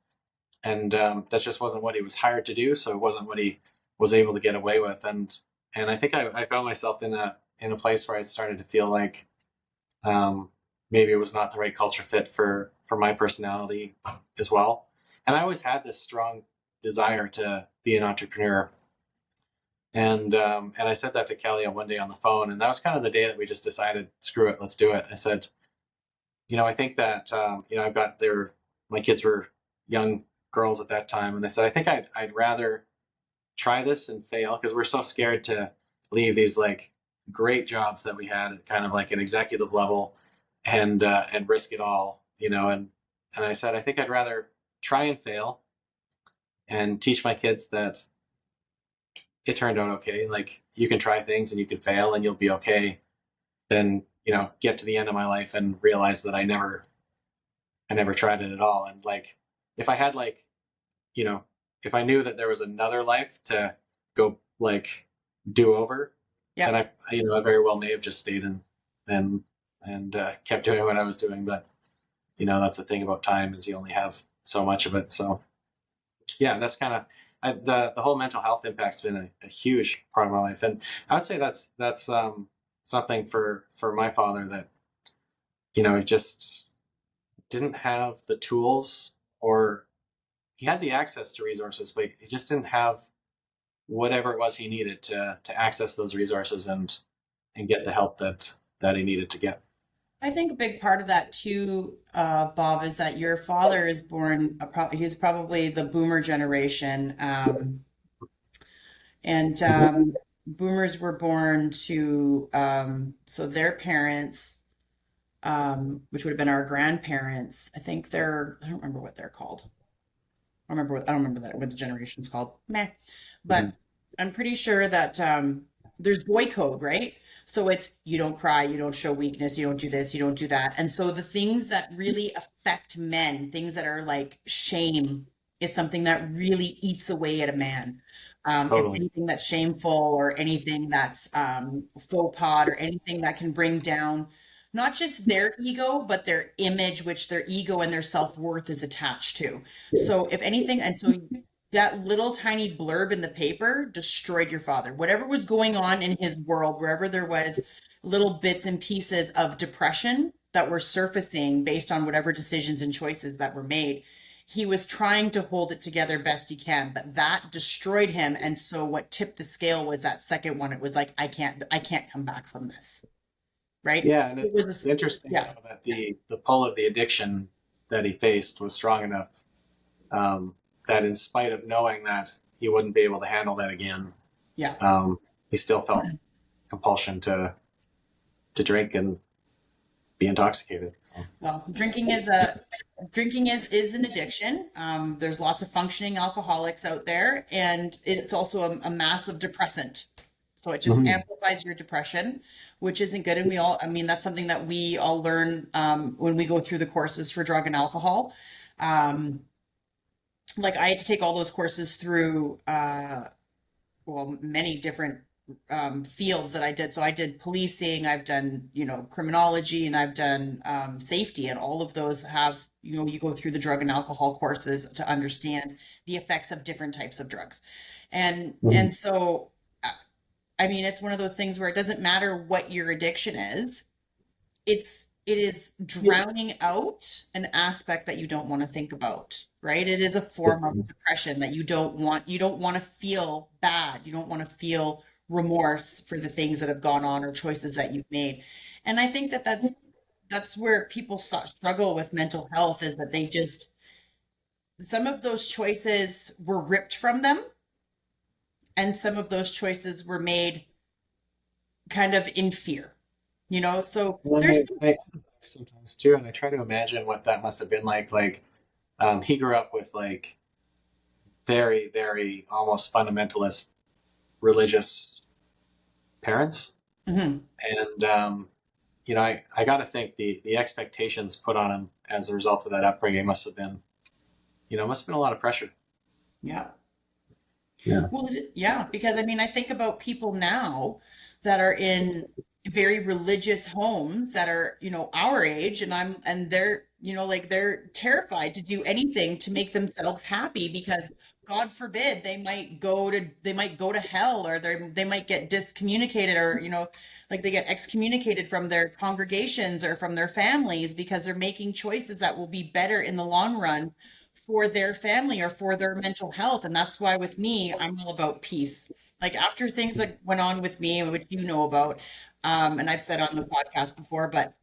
And that just wasn't what he was hired to do. So it wasn't what he was able to get away with. And I think I found myself in a place where I started to feel like maybe it was not the right culture fit for my personality as well. And I always had this strong desire to be an entrepreneur. And I said that to Kelly on one day on the phone, and that was kind of the day that we just decided, screw it, let's do it. I said, I think that I've got my kids were young girls at that time, and I said I think I'd rather try this and fail, because we're so scared to leave these like great jobs that we had at kind of like an executive level and risk it all, and I said I think I'd rather try and fail and teach my kids that it turned out okay. Like you can try things and you can fail and you'll be okay. Then, get to the end of my life and realize that I never tried it at all. And like, if I had like, you know, if I knew that there was another life to go like do over, Yeah. then I very well may have just stayed and kept doing what I was doing. But, that's the thing about time is you only have so much of it. So yeah, that's kind of the whole mental health impact's been a huge part of my life, and I would say that's something for my father that he just didn't have the tools, or he had the access to resources, but he just didn't have whatever it was he needed to access those resources and get the help that he needed to get. I think a big part of that too, Bob, is that your father is born, he's probably the boomer generation. And boomers were born to, so their parents which would have been our grandparents. I think I don't remember what they're called. I don't remember what the generation's called. Meh. But Mhm. I'm pretty sure that there's boy code, right? So it's you don't cry, you don't show weakness, you don't do this, you don't do that. And so the things that really affect men, things that are like shame, is something that really eats away at a man. If Totally. anything that's shameful or anything that's faux pas or anything that can bring down not just their ego, but their image, which their ego and their self-worth is attached to. So if anything, and so that little tiny blurb in the paper destroyed your father. Whatever was going on in his world, wherever there was little bits and pieces of depression that were surfacing based on whatever decisions and choices that were made, he was trying to hold it together best he can, but that destroyed him. And so what tipped the scale was that second one. It was like, I can't come back from this. Right? Yeah, and It it's was interesting yeah, though that the pull of the addiction that he faced was strong enough that in spite of knowing that he wouldn't be able to handle that again, yeah. he still felt compulsion to drink and be intoxicated. So. Well, drinking is an addiction. There's lots of functioning alcoholics out there, and it's also a massive depressant. So it just Mhm. amplifies your depression, which isn't good. And I mean, that's something that we all learn when we go through the courses for drug and alcohol. Um, like I had to take all those courses through well, many different fields that I did. So I did policing, I've done, criminology, and I've done safety, and all of those have, you go through the drug and alcohol courses to understand the effects of different types of drugs. And Mhm. so, I mean, it's one of those things where it doesn't matter what your addiction is. It is drowning out an aspect that you don't want to think about, right? It is a form of depression that you don't want to feel bad. You don't want to feel remorse for the things that have gone on or choices that you've made. And I think that that's where people struggle with mental health, is that they just some of those choices were ripped from them, and some of those choices were made kind of in fear. So And there's I sometimes too, and I try to imagine what that must have been like. Like he grew up with like very, very almost fundamentalist religious parents, Mhm. and I got to think the expectations put on him as a result of that upbringing must have been a lot of pressure. Yeah. Yeah. Well, yeah, because I mean, I think about people now that are in very religious homes that are, our age, and they're, like they're terrified to do anything to make themselves happy because God forbid they might go to hell, or they might get discommunicated, or, like they get excommunicated from their congregations or from their families because they're making choices that will be better in the long run for their family or for their mental health. And that's why with me, I'm all about peace. Like after things that went on with me, which you know about, and I've said on the podcast before, but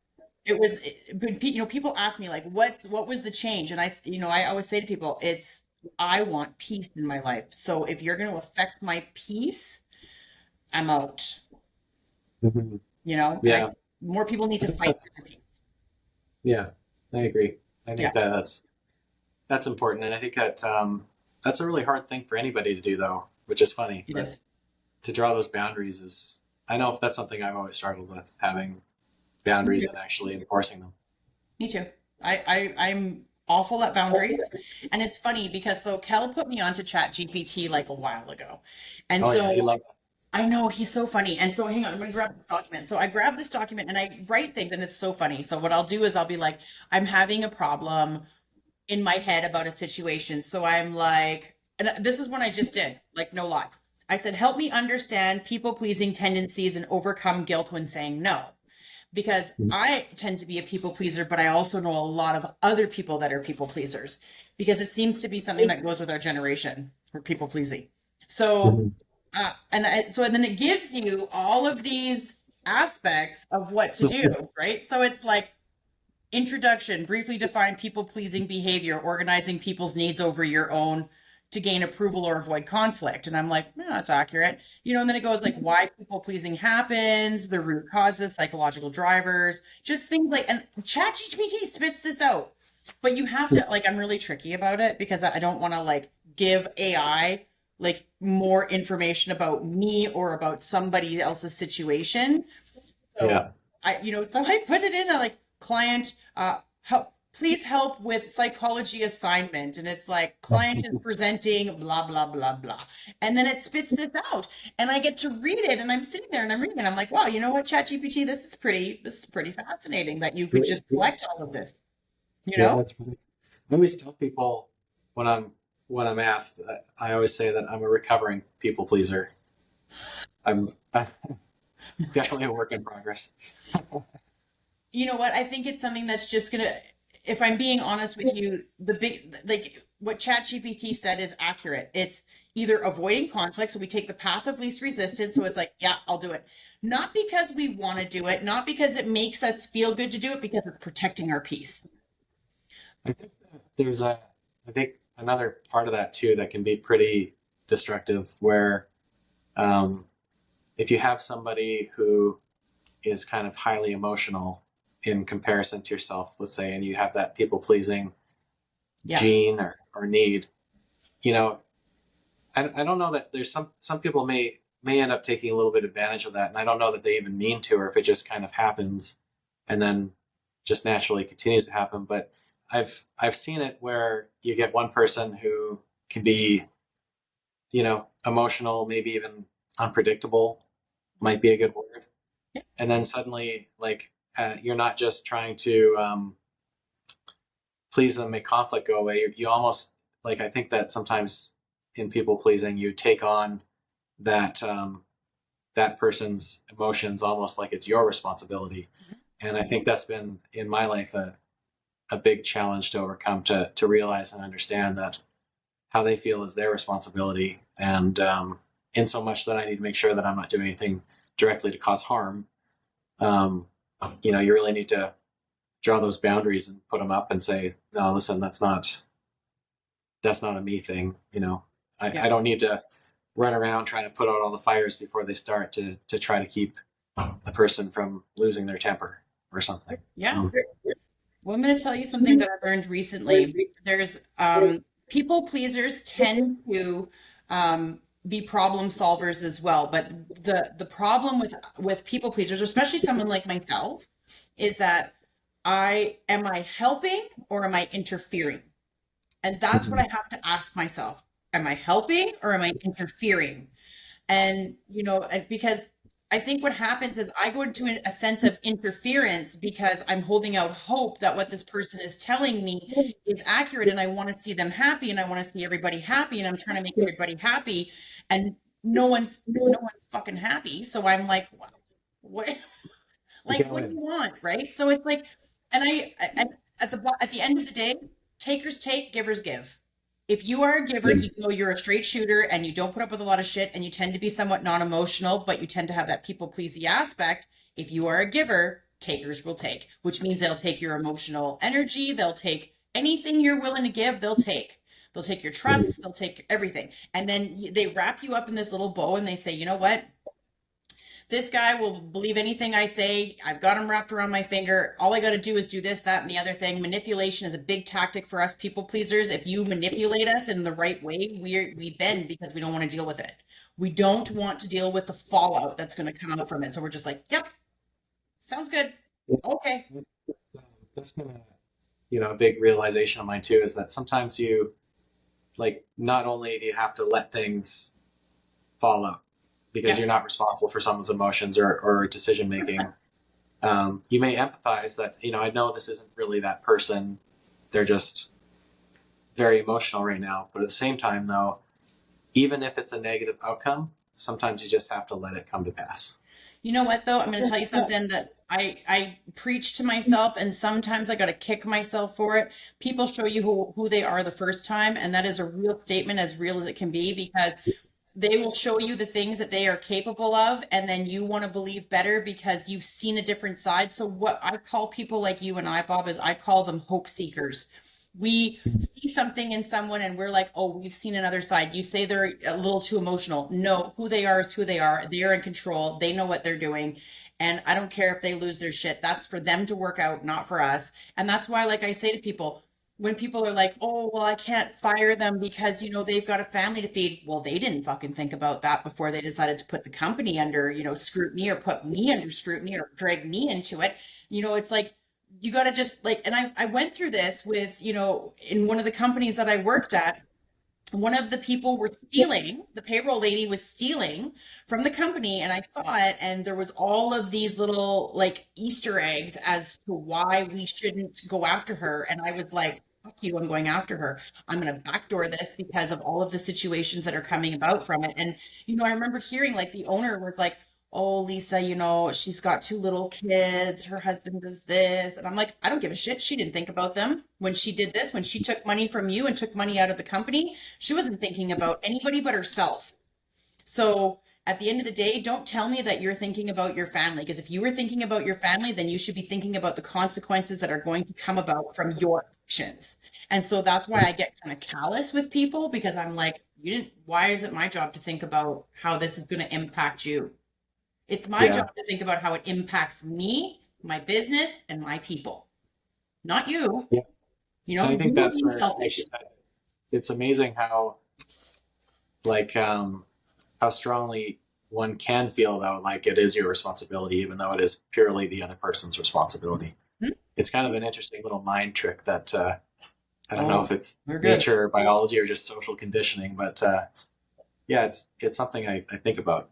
but people ask me like, what was the change? And I always say to people, I want peace in my life. So if you're going to affect my peace, I'm out, Mhm. and I Yeah. more people need to fight for peace. Yeah. I agree. I Yeah, think that's important, and I think that's a really hard thing for anybody to do, though, which is funny. it But is. to draw those boundaries is, I know that's something I've always struggled with, having boundaries and actually enforcing them. Me too. I'm awful at boundaries. And it's funny because so Kel put me onto Chat GPT like a while ago. And Oh yeah, he so loves I know he's so funny. And so hang on, I'm gonna grab this document. So I grab this document and I write things, and it's so funny. So what I'll do is I'll be like, I'm having a problem in my head about a situation. So I'm like, and this is what I just did, like no lie. I said, help me understand people pleasing tendencies and overcome guilt when saying no, because it. I tend to be a people pleaser, but I also know a lot of other people that are people pleasers because it seems to be something that goes with our generation for people pleasing. So, Mhm. and then it gives you all of these aspects of what to do, right? So it's like introduction, briefly define people pleasing behavior, organizing people's needs over your own, to gain approval or avoid conflict. And I'm like, yeah, that's accurate. And then it goes like why people pleasing happens, the root causes, psychological drivers, just things like, and ChatGPT spits this out. But you have to, like, I'm really tricky about it because I don't want to like give AI like more information about me or about somebody else's situation. So Yeah. so I put it in a like client, help, please help with psychology assignment. And it's like client is presenting blah, blah, blah, blah. And then it spits this out and I get to read it and I'm sitting there and I'm reading it. I'm like, wow, you know what, ChatGPT, this is pretty fascinating that you could just collect all of this, you Yeah, know? that's really. I always tell people when I'm asked, I always say that I'm a recovering people pleaser. I'm definitely a work in progress. You know what? I think it's something that's just gonna, if I'm being honest with you, the big, like what ChatGPT said is accurate. It's either avoiding conflict, so we take the path of least resistance. So it's like, yeah, I'll do it. Not because we want to do it, not because it makes us feel good to do it, because it's protecting our peace. I think that I think another part of that too that can be pretty destructive, where um, if you have somebody who is kind of highly emotional in comparison to yourself, let's say, and you have that people pleasing Yeah. gene or need, you know, I don't know that there's some people may end up taking a little bit advantage of that, and I don't know that they even mean to, or if it just kind of happens and then just naturally continues to happen. But I've seen it where you get one person who can be, emotional, maybe even unpredictable, might be a good word, and then suddenly like you're not just trying to please them, make conflict go away. You almost, like, I think that sometimes in people pleasing, you take on that that person's emotions almost like it's your responsibility. And I think that's been in my life a big challenge to overcome, to realize and understand that how they feel is their responsibility. And in so much that I need to make sure that I'm not doing anything directly to cause harm, um, you really need to draw those boundaries and put them up and say, no, listen, that's not a me thing. Yeah. I don't need to run around trying to put out all the fires before they start to try to keep the person from losing their temper or something. Yeah. Well, I'm going to tell you something that I learned recently. There's people pleasers tend to be problem solvers as well, but the problem with people pleasers, especially someone like myself, is that I helping or am I interfering? And that's what I have to ask myself. Am I helping or am I interfering? And, because I think what happens is I go into a sense of interference because I'm holding out hope that what this person is telling me is accurate and I want to see them happy and I want to see everybody happy and I'm trying to make everybody happy and no one's fucking happy. So I'm like, what, like, what do you want? Right. So it's like, and at the end of the day, takers take, givers give. If you are a giver, even though you're a straight shooter and you don't put up with a lot of shit and you tend to be somewhat non-emotional, but you tend to have that people pleasy aspect, if you are a giver, takers will take, which means they'll take your emotional energy, they'll take anything you're willing to give, they'll take. They'll take your trust, they'll take everything. And then they wrap you up in this little bow and they say, you know what? This guy will believe anything I say. I've got him wrapped around my finger. All I got to do is do this, that, and the other thing. Manipulation is a big tactic for us people pleasers. If you manipulate us in the right way, we bend because we don't want to deal with it. We don't want to deal with the fallout that's going to come out from it. So we're just like, yep, sounds good. Okay. That's been a big realization of mine too, is that sometimes you, like, not only do you have to let things fall out because you're not responsible for someone's emotions or decision making. You may empathize that, I know this isn't really that person. They're just very emotional right now. But at the same time, though, even if it's a negative outcome, sometimes you just have to let it come to pass. You know what, though? I'm going to tell you something that I preach to myself, and sometimes I got to kick myself for it. People show you who they are the first time, and that is a real statement, as real as it can be, because they will show you the things that they are capable of, and then you want to believe better because you've seen a different side. So what I call people like you and I, Bob, is I call them hope seekers. We see something in someone and we're like, oh, we've seen another side. You say they're a little too emotional. No, who they are is who they are. They're in control. They know what they're doing. And I don't care if they lose their shit. That's for them to work out, not for us. And that's why, like I say to people, when people are like, oh, well, I can't fire them because, they've got a family to feed. Well, they didn't fucking think about that before they decided to put the company under, scrutiny or put me under scrutiny or drag me into it. It's like, you got to just like, and I went through this with, in one of the companies that I worked at, one of the people were stealing, the payroll lady was stealing from the company, and I saw it, and there was all of these little like Easter eggs as to why we shouldn't go after her. And I was like, fuck you, I'm going after her. I'm going to backdoor this because of all of the situations that are coming about from it. And, I remember hearing like the owner was like, oh, Lisa, she's got two little kids. Her husband does this. And I'm like, I don't give a shit. She didn't think about them when she did this. When she took money from you and took money out of the company, she wasn't thinking about anybody but herself. So at the end of the day, don't tell me that you're thinking about your family, because if you were thinking about your family, then you should be thinking about the consequences that are going to come about from your actions. And so that's why I get kind of callous with people, because I'm like, why is it my job to think about how this is going to impact you? It's my Yeah. job to think about how it impacts me, my business, and my people, not you. Yeah. And I think You're that's being where, like you selfish. said, it's amazing how, like, how strongly one can feel though, like it is your responsibility, even though it is purely the other person's responsibility. Hmm? It's kind of an interesting little mind trick that I don't know Oh, if it's we're good. nature or biology or just social conditioning, but yeah, it's something I think about.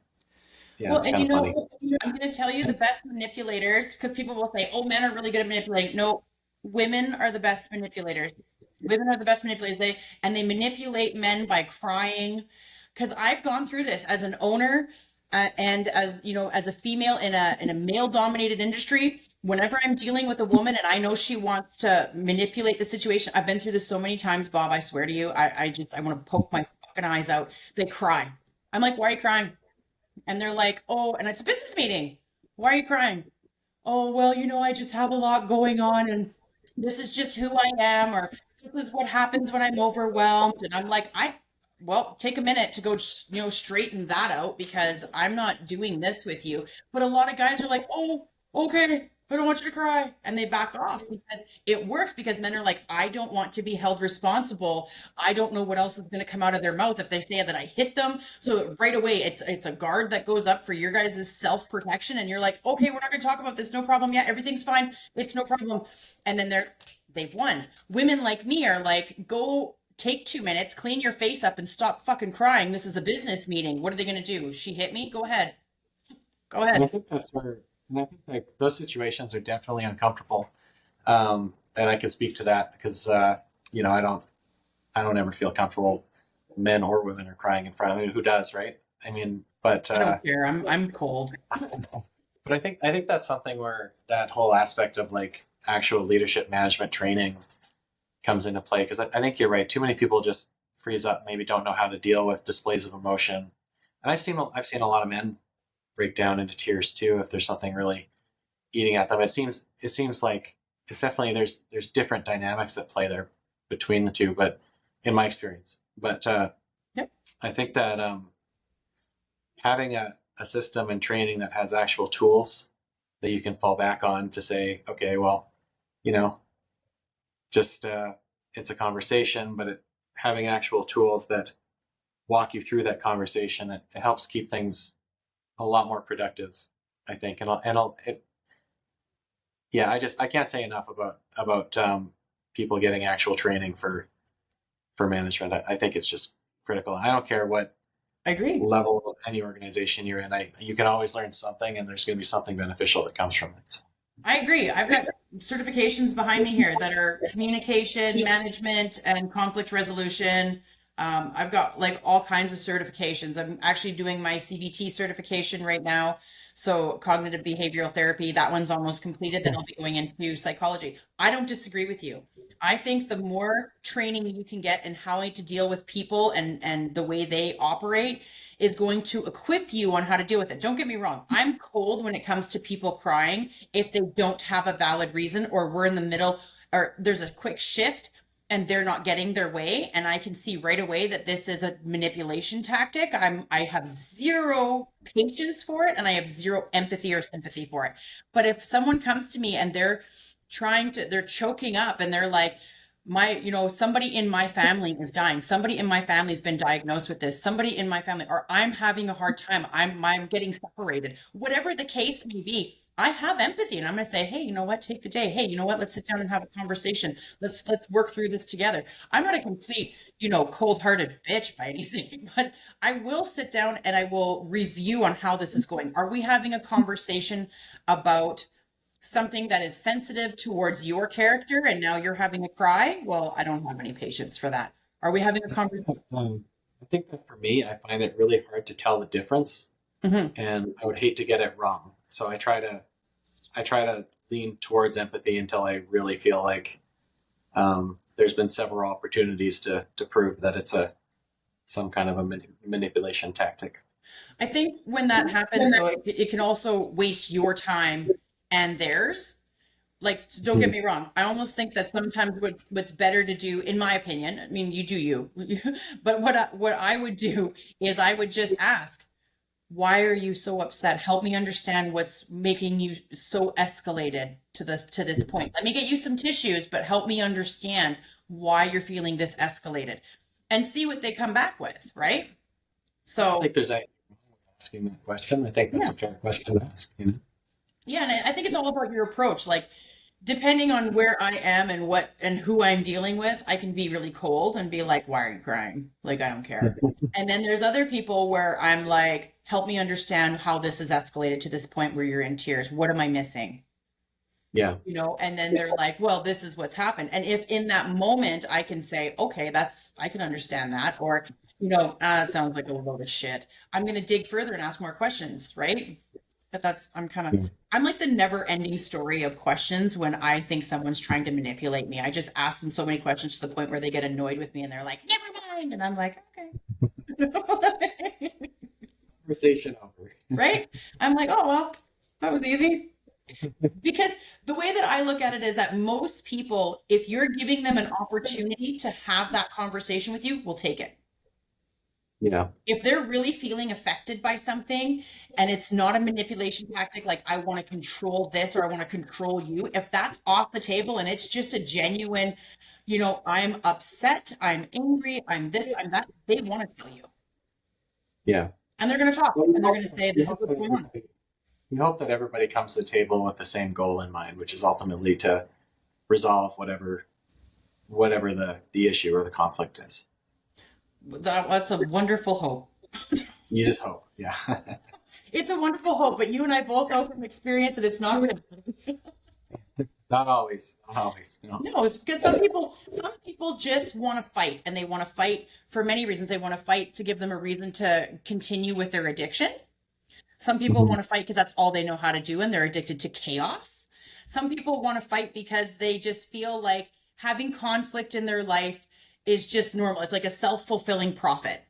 Yeah, Well, it's and kind of funny. I'm going to tell you the best manipulators, because people will say, oh, men are really good at manipulating. No, women are the best manipulators. Women are the best manipulators. They manipulate men by crying. Because I've gone through this as an owner, and as as a female in a male dominated industry. Whenever I'm dealing with a woman and I know she wants to manipulate the situation, I've been through this so many times, Bob. I swear to you, I want to poke my fucking eyes out. They cry. I'm like, why are you crying? And they're like, oh, and it's a business meeting. Why are you crying? Oh, well, I just have a lot going on and this is just who I am, or this is what happens when I'm overwhelmed. And I'm like, well, take a minute to go, straighten that out, because I'm not doing this with you. But a lot of guys are like, oh, okay, I don't want you to cry. And they back off because it works, because men are like, I don't want to be held responsible. I don't know what else is going to come out of their mouth if they say that I hit them. So right away, it's a guard that goes up for your guys' self-protection. And you're like, okay, we're not going to talk about this. No problem. Yeah, everything's fine. It's no problem. And then they've won. Women like me are like, go take 2 minutes, clean your face up, and stop fucking crying. This is a business meeting. What are they going to do? She hit me? Go ahead. Go And I ahead. think that's where, and I think like those situations are definitely uncomfortable. And I can speak to that because I don't ever feel comfortable. Men or women are crying in front of me. Who does, right? I mean, but I don't care. I'm cold. but I think that's something where that whole aspect of like actual leadership management training comes into play, because I think you're right. Too many people just freeze up, maybe don't know how to deal with displays of emotion. And I've seen a lot of men break down into tears too if there's something really eating at them. It seems like it's definitely there's different dynamics at play there between the two, but in my experience. But Yep. I think that having a system and training that has actual tools that you can fall back on to say, okay, well, you know, just it's a conversation, but having actual tools that walk you through that conversation, it helps keep things a lot more productive, I think. Yeah, I can't say enough about people getting actual training for management. I think it's just critical. I don't care what I agree. level of any organization you're in. You can always learn something, and there's going to be something beneficial that comes from it. I agree. I've got certifications behind me here that are communication, management, and conflict resolution. I've got like all kinds of certifications. I'm actually doing my CBT certification right now. So cognitive behavioral therapy, that one's almost completed. Then I'll be going into psychology. I don't disagree with you. I think the more training you can get in how to deal with people and the way they operate is going to equip you on how to deal with it. Don't get me wrong. I'm cold when it comes to people crying if they don't have a valid reason, or we're in the middle, or there's a quick shift. and they're not getting their way, and I can see right away that this is a manipulation tactic, I have zero patience for it, and I have zero empathy or sympathy for it. But if someone comes to me and they're choking up and they're like, somebody in my family is dying. Somebody in my family has been diagnosed with this. Somebody in my family, or I'm having a hard time. I'm getting separated. Whatever the case may be, I have empathy, and I'm going to say, hey, you know what? Take the day. Hey, you know what? Let's sit down and have a conversation. Let's work through this together. I'm not a complete, cold-hearted bitch by anything, but I will sit down and I will review on how this is going. Are we having a conversation about something that is sensitive towards your character and now you're having a cry? Well, I don't have any patience for that. Are we having a conversation? I think that for me, I find it really hard to tell the difference, Mm-hmm. and I would hate to get it wrong. So I try to lean towards empathy until I really feel like there's been several opportunities to prove that it's some kind of a manipulation tactic. I think when that happens, though, it can also waste your time and theirs. Like, don't get Mhm. me wrong. I almost think that sometimes what's better to do, in my opinion, I mean, you do you, but what I would do is I would just ask, why are you so upset? Help me understand what's making you so escalated to this point. Let me get you some tissues, but help me understand why you're feeling this escalated, and see what they come back with, right? I don't So, think there's anything wrong with asking that question. I think that's yeah. a fair question to ask. You know? Yeah, and I think it's all about your approach. Like, depending on where I am and what and who I'm dealing with, I can be really cold and be like, "Why are you crying?" Like, I don't care. And then there's other people where I'm like, "Help me understand how this has escalated to this point where you're in tears. What am I missing?" Yeah. And then they're like, "Well, this is what's happened." And if in that moment I can say, "Okay, I can understand that," or, that sounds like a load of shit. I'm going to dig further and ask more questions, right? But I'm like the never ending story of questions when I think someone's trying to manipulate me. I just ask them so many questions to the point where they get annoyed with me and they're like, never mind. And I'm like, okay. Conversation over. Right? I'm like, oh, well, that was easy. Because the way that I look at it is that most people, if you're giving them an opportunity to have that conversation with you, will take it. Yeah. If they're really feeling affected by something and it's not a manipulation tactic, like I want to control this or I want to control you, if that's off the table and it's just a genuine, I'm upset, I'm angry, I'm this, I'm that, they want to tell you. Yeah. And they're going to talk Well, and they're going to say, you this is hope what's that going on. everybody comes to the table with the same goal in mind, which is ultimately to resolve whatever the issue or the conflict is. That's a wonderful hope. You just hope. Yeah. It's a wonderful hope, but you and I both know from experience that it's not real. Not always. Not always. No. No, it's because some people just want to fight, and they want to fight for many reasons. They want to fight to give them a reason to continue with their addiction. Some people Mhm. want to fight because that's all they know how to do and they're addicted to chaos. Some people want to fight because they just feel like having conflict in their life is just normal. It's like a self-fulfilling prophet.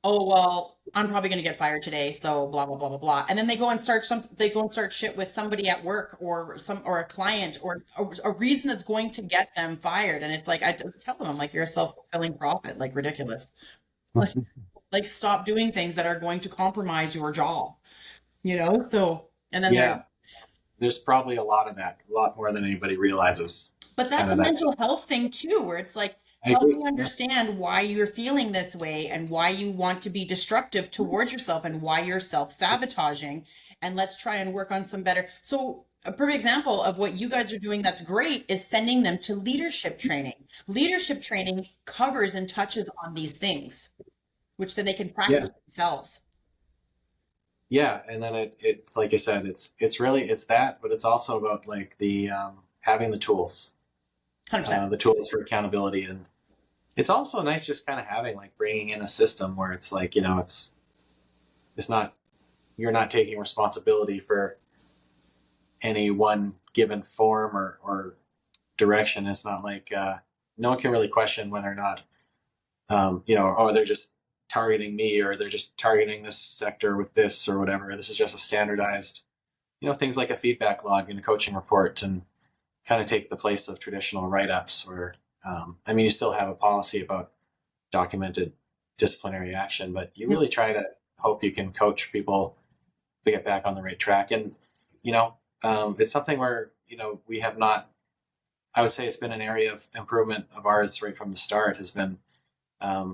Oh, well, I'm probably going to get fired today, so blah blah blah blah blah. And then they go and start shit with somebody at work or a client or a reason that's going to get them fired. And it's like I tell them, I'm like, you're a self-fulfilling prophet, like ridiculous. Like like stop doing things that are going to compromise your job. So, and then Yeah. There's probably a lot of that, a lot more than anybody realizes. but Kind that's a of that. mental health thing too, where it's like, I help agree. me Yeah. understand why you're feeling this way and why you want to be destructive towards yourself and why you're self-sabotaging. And let's try and work on some better. So, a perfect example of what you guys are doing that's great is sending them to leadership training. Leadership training covers and touches on these things, which then they can Yeah. practice themselves. Yeah. And then it like I said, it's that, but it's also about like the having the 100%. tools for accountability, and it's also nice just kind of having like bringing in a system where it's like it's not you're not taking responsibility for any one given form or direction. It's not like no one can really question whether or not oh, they're just targeting me or they're just targeting this sector with this or whatever. This is just a standardized, things like a feedback log and a coaching report, and kind of take the place of traditional write-ups where I mean, you still have a policy about documented disciplinary action, but you really try to hope you can coach people to get back on the right track. And, you know, it's something where, we have not, I would say it's been an area of improvement of ours right from the start has been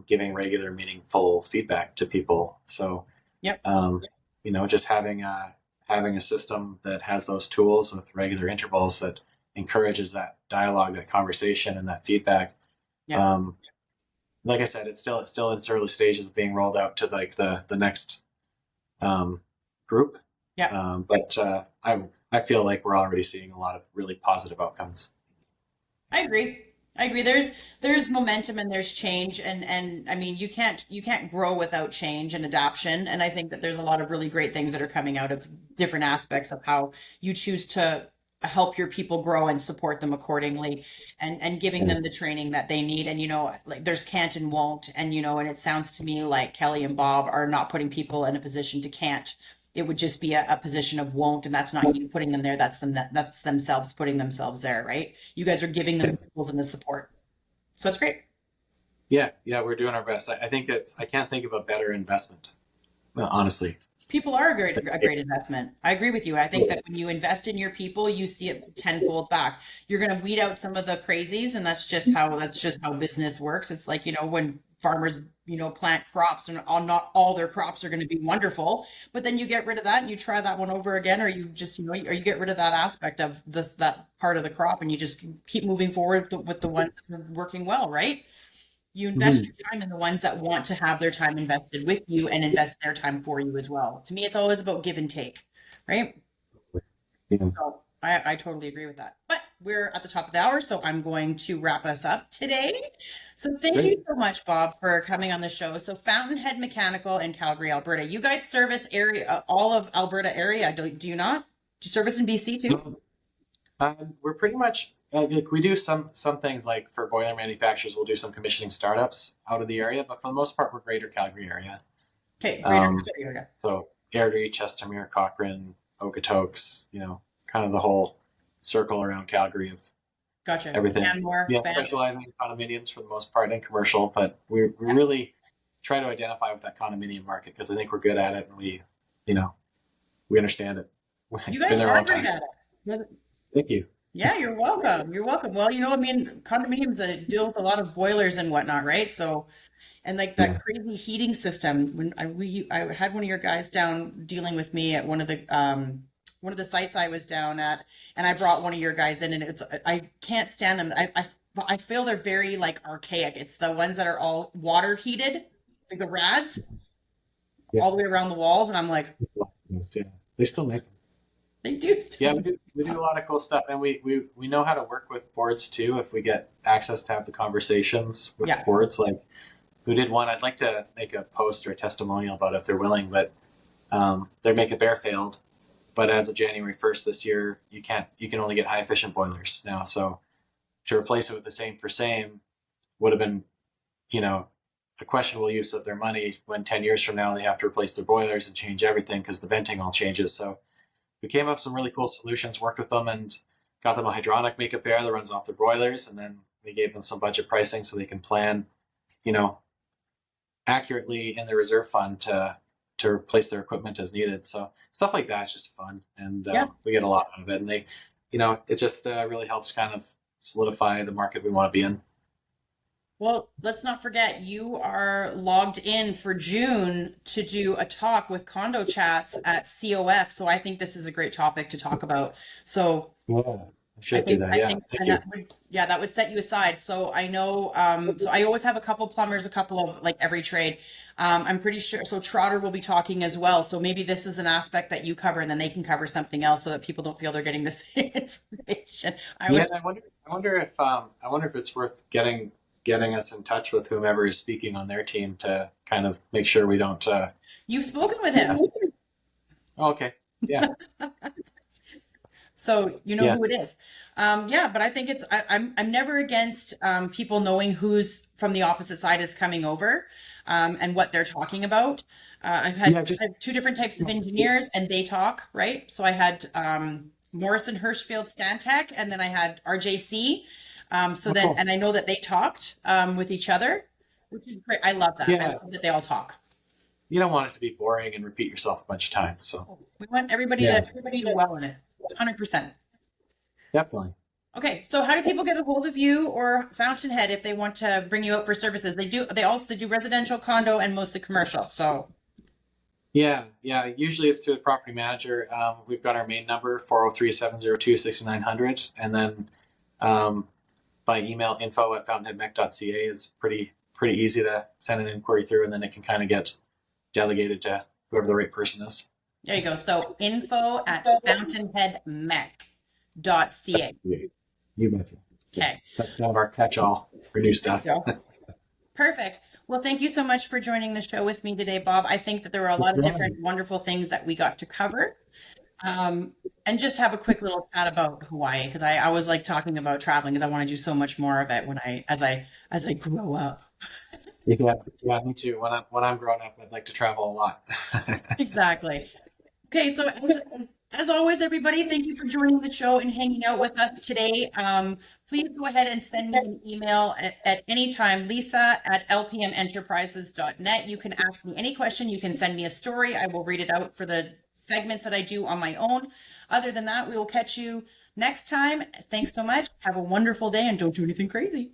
giving regular, meaningful feedback to people. So, Yep. just having a system that has those tools with regular intervals that encourages that dialogue, that conversation, and that feedback. Yeah. Like I said, it's still in its early stages of being rolled out to like the next group. Yeah. But I feel like we're already seeing a lot of really positive outcomes. I agree. I agree. There's momentum and there's change, and I mean you can't grow without change and adoption. And I think that there's a lot of really great things that are coming out of different aspects of how you choose to help your people grow and support them accordingly, and giving them the training that they need. And like there's can't and won't, and it sounds to me like Kelly and Bob are not putting people in a position to can't. It would just be a position of won't, and that's not you putting them there. That's themselves putting themselves there, right? You guys are giving them the tools and the support. So that's great. Yeah, we're doing our best. I think I can't think of a better investment, honestly. People are a great investment. I agree with you. I think that when you invest in your people, you see it tenfold back. You're going to weed out some of the crazies, and that's just how business works. It's like, when farmers, plant crops, and not all their crops are going to be wonderful, but then you get rid of that and you try that one over again, or you just, or you get rid of that aspect of that part of the crop, and you just keep moving forward with the ones that are working well, right? You invest your time in the ones that want to have their time invested with you and invest their time for you as well. To me, it's always about give and take, right? Yeah. So I totally agree with that. But we're at the top of the hour, so I'm going to wrap us up today. So thank you so much, Bob, for coming on the show. So Fountainhead Mechanical in Calgary, Alberta. You guys service all of Alberta area, do you not? Do you service in BC too? We're pretty much like we do some things like for boiler manufacturers, we'll do some commissioning startups out of the area, but for the most part, we're Greater Calgary area. Okay, Greater Calgary area. So Airdrie, Chestermere, Cochrane, Okotoks, kind of the whole circle around Calgary of Gotcha. everything. Canmore, Specializing in condominiums for the most part and commercial, but we really try to identify with that condominium market because I think we're good at it and we understand it. You guys are great at it. Thank you. Yeah, you're welcome. You're welcome. Well, I mean, condominiums deal with a lot of boilers and whatnot, right? So, and like that crazy heating system. When I had one of your guys down dealing with me at one of the sites I was down at, and I brought one of your guys in, and I can't stand them. I feel they're very like archaic. It's the ones that are all water heated, like the rads, all the way around the walls, and I'm like, yeah, they still make them. They do. Yeah, we do a lot of cool stuff, and we know how to work with boards too if we get access to have the conversations with boards. Like, who did one? I'd like to make a post or a testimonial about it if they're willing, but their Make It Bear failed. But as of January 1st this year, you can only get high efficient boilers now. So to replace it with the same for same would have been, a questionable use of their money when 10 years from now they have to replace their boilers and change everything because the venting all changes. So we came up with some really cool solutions, worked with them, and got them a hydronic Make It Bear that runs off their boilers. And then we gave them some budget pricing so they can plan, accurately in the reserve fund to replace their equipment as needed. So stuff like that is just fun, and we get a lot out of it. And they, it just really helps kind of solidify the market we want to be in. Well, let's not forget you are logged in for June to do a talk with Condo Chats at COF. So I think this is a great topic to talk about. So I think that would set you aside. So I know, so I always have a couple plumbers, a couple of like every trade. I'm pretty sure. So Trotter will be talking as well. So maybe this is an aspect that you cover, and then they can cover something else, so that people don't feel they're getting the same information. I wonder if it's worth getting us in touch with whomever is speaking on their team to kind of make sure we don't. You've spoken with him. Oh, okay. Yeah. So you know who it is. But I think I'm never against people knowing who's from the opposite side is coming over, and what they're talking about. I've had two different types of engineers, and they talk, right? So I had Morrison Hirschfield Stantec, and then I had RJC. So Oh, then, cool. and I know that they talked with each other, which is great. I love that. I Yeah, love that they all talk. you don't want it to be boring and repeat yourself a bunch of times. So We want everybody yeah, to do well in it. 100%. definitely. Okay, so how do people get a hold of you or Fountainhead if they want to bring you out for services? They do residential, condo, and mostly commercial. So Yeah, yeah. Usually it's through the property manager. We've got our main number, 403-702-6900. And then um, by email, info@fountainheadmech.ca is pretty easy to send an inquiry through, and then it can kind of get delegated to whoever the right person is. there you go. So info@fountainheadmech.ca. You betcha. Yeah, Okay. that's kind of our catch-all for new There you stuff. go. Perfect. Well, thank you so much for joining the show with me today, Bob. I think that there were a lot of different wonderful things that we got to cover. And just have a quick little chat about Hawaii because I always like talking about traveling because I want to do so much more of it as I grow up. Yeah, yeah, me too. When I'm growing up, I'd like to travel a lot. Exactly. Okay, so as always, everybody, thank you for joining the show and hanging out with us today. Please go ahead and send me an email at any time, lisa@lpmenterprises.net. You can ask me any question. You can send me a story. I will read it out for the segments that I do on my own. Other than that, we will catch you next time. Thanks so much. Have a wonderful day and don't do anything crazy.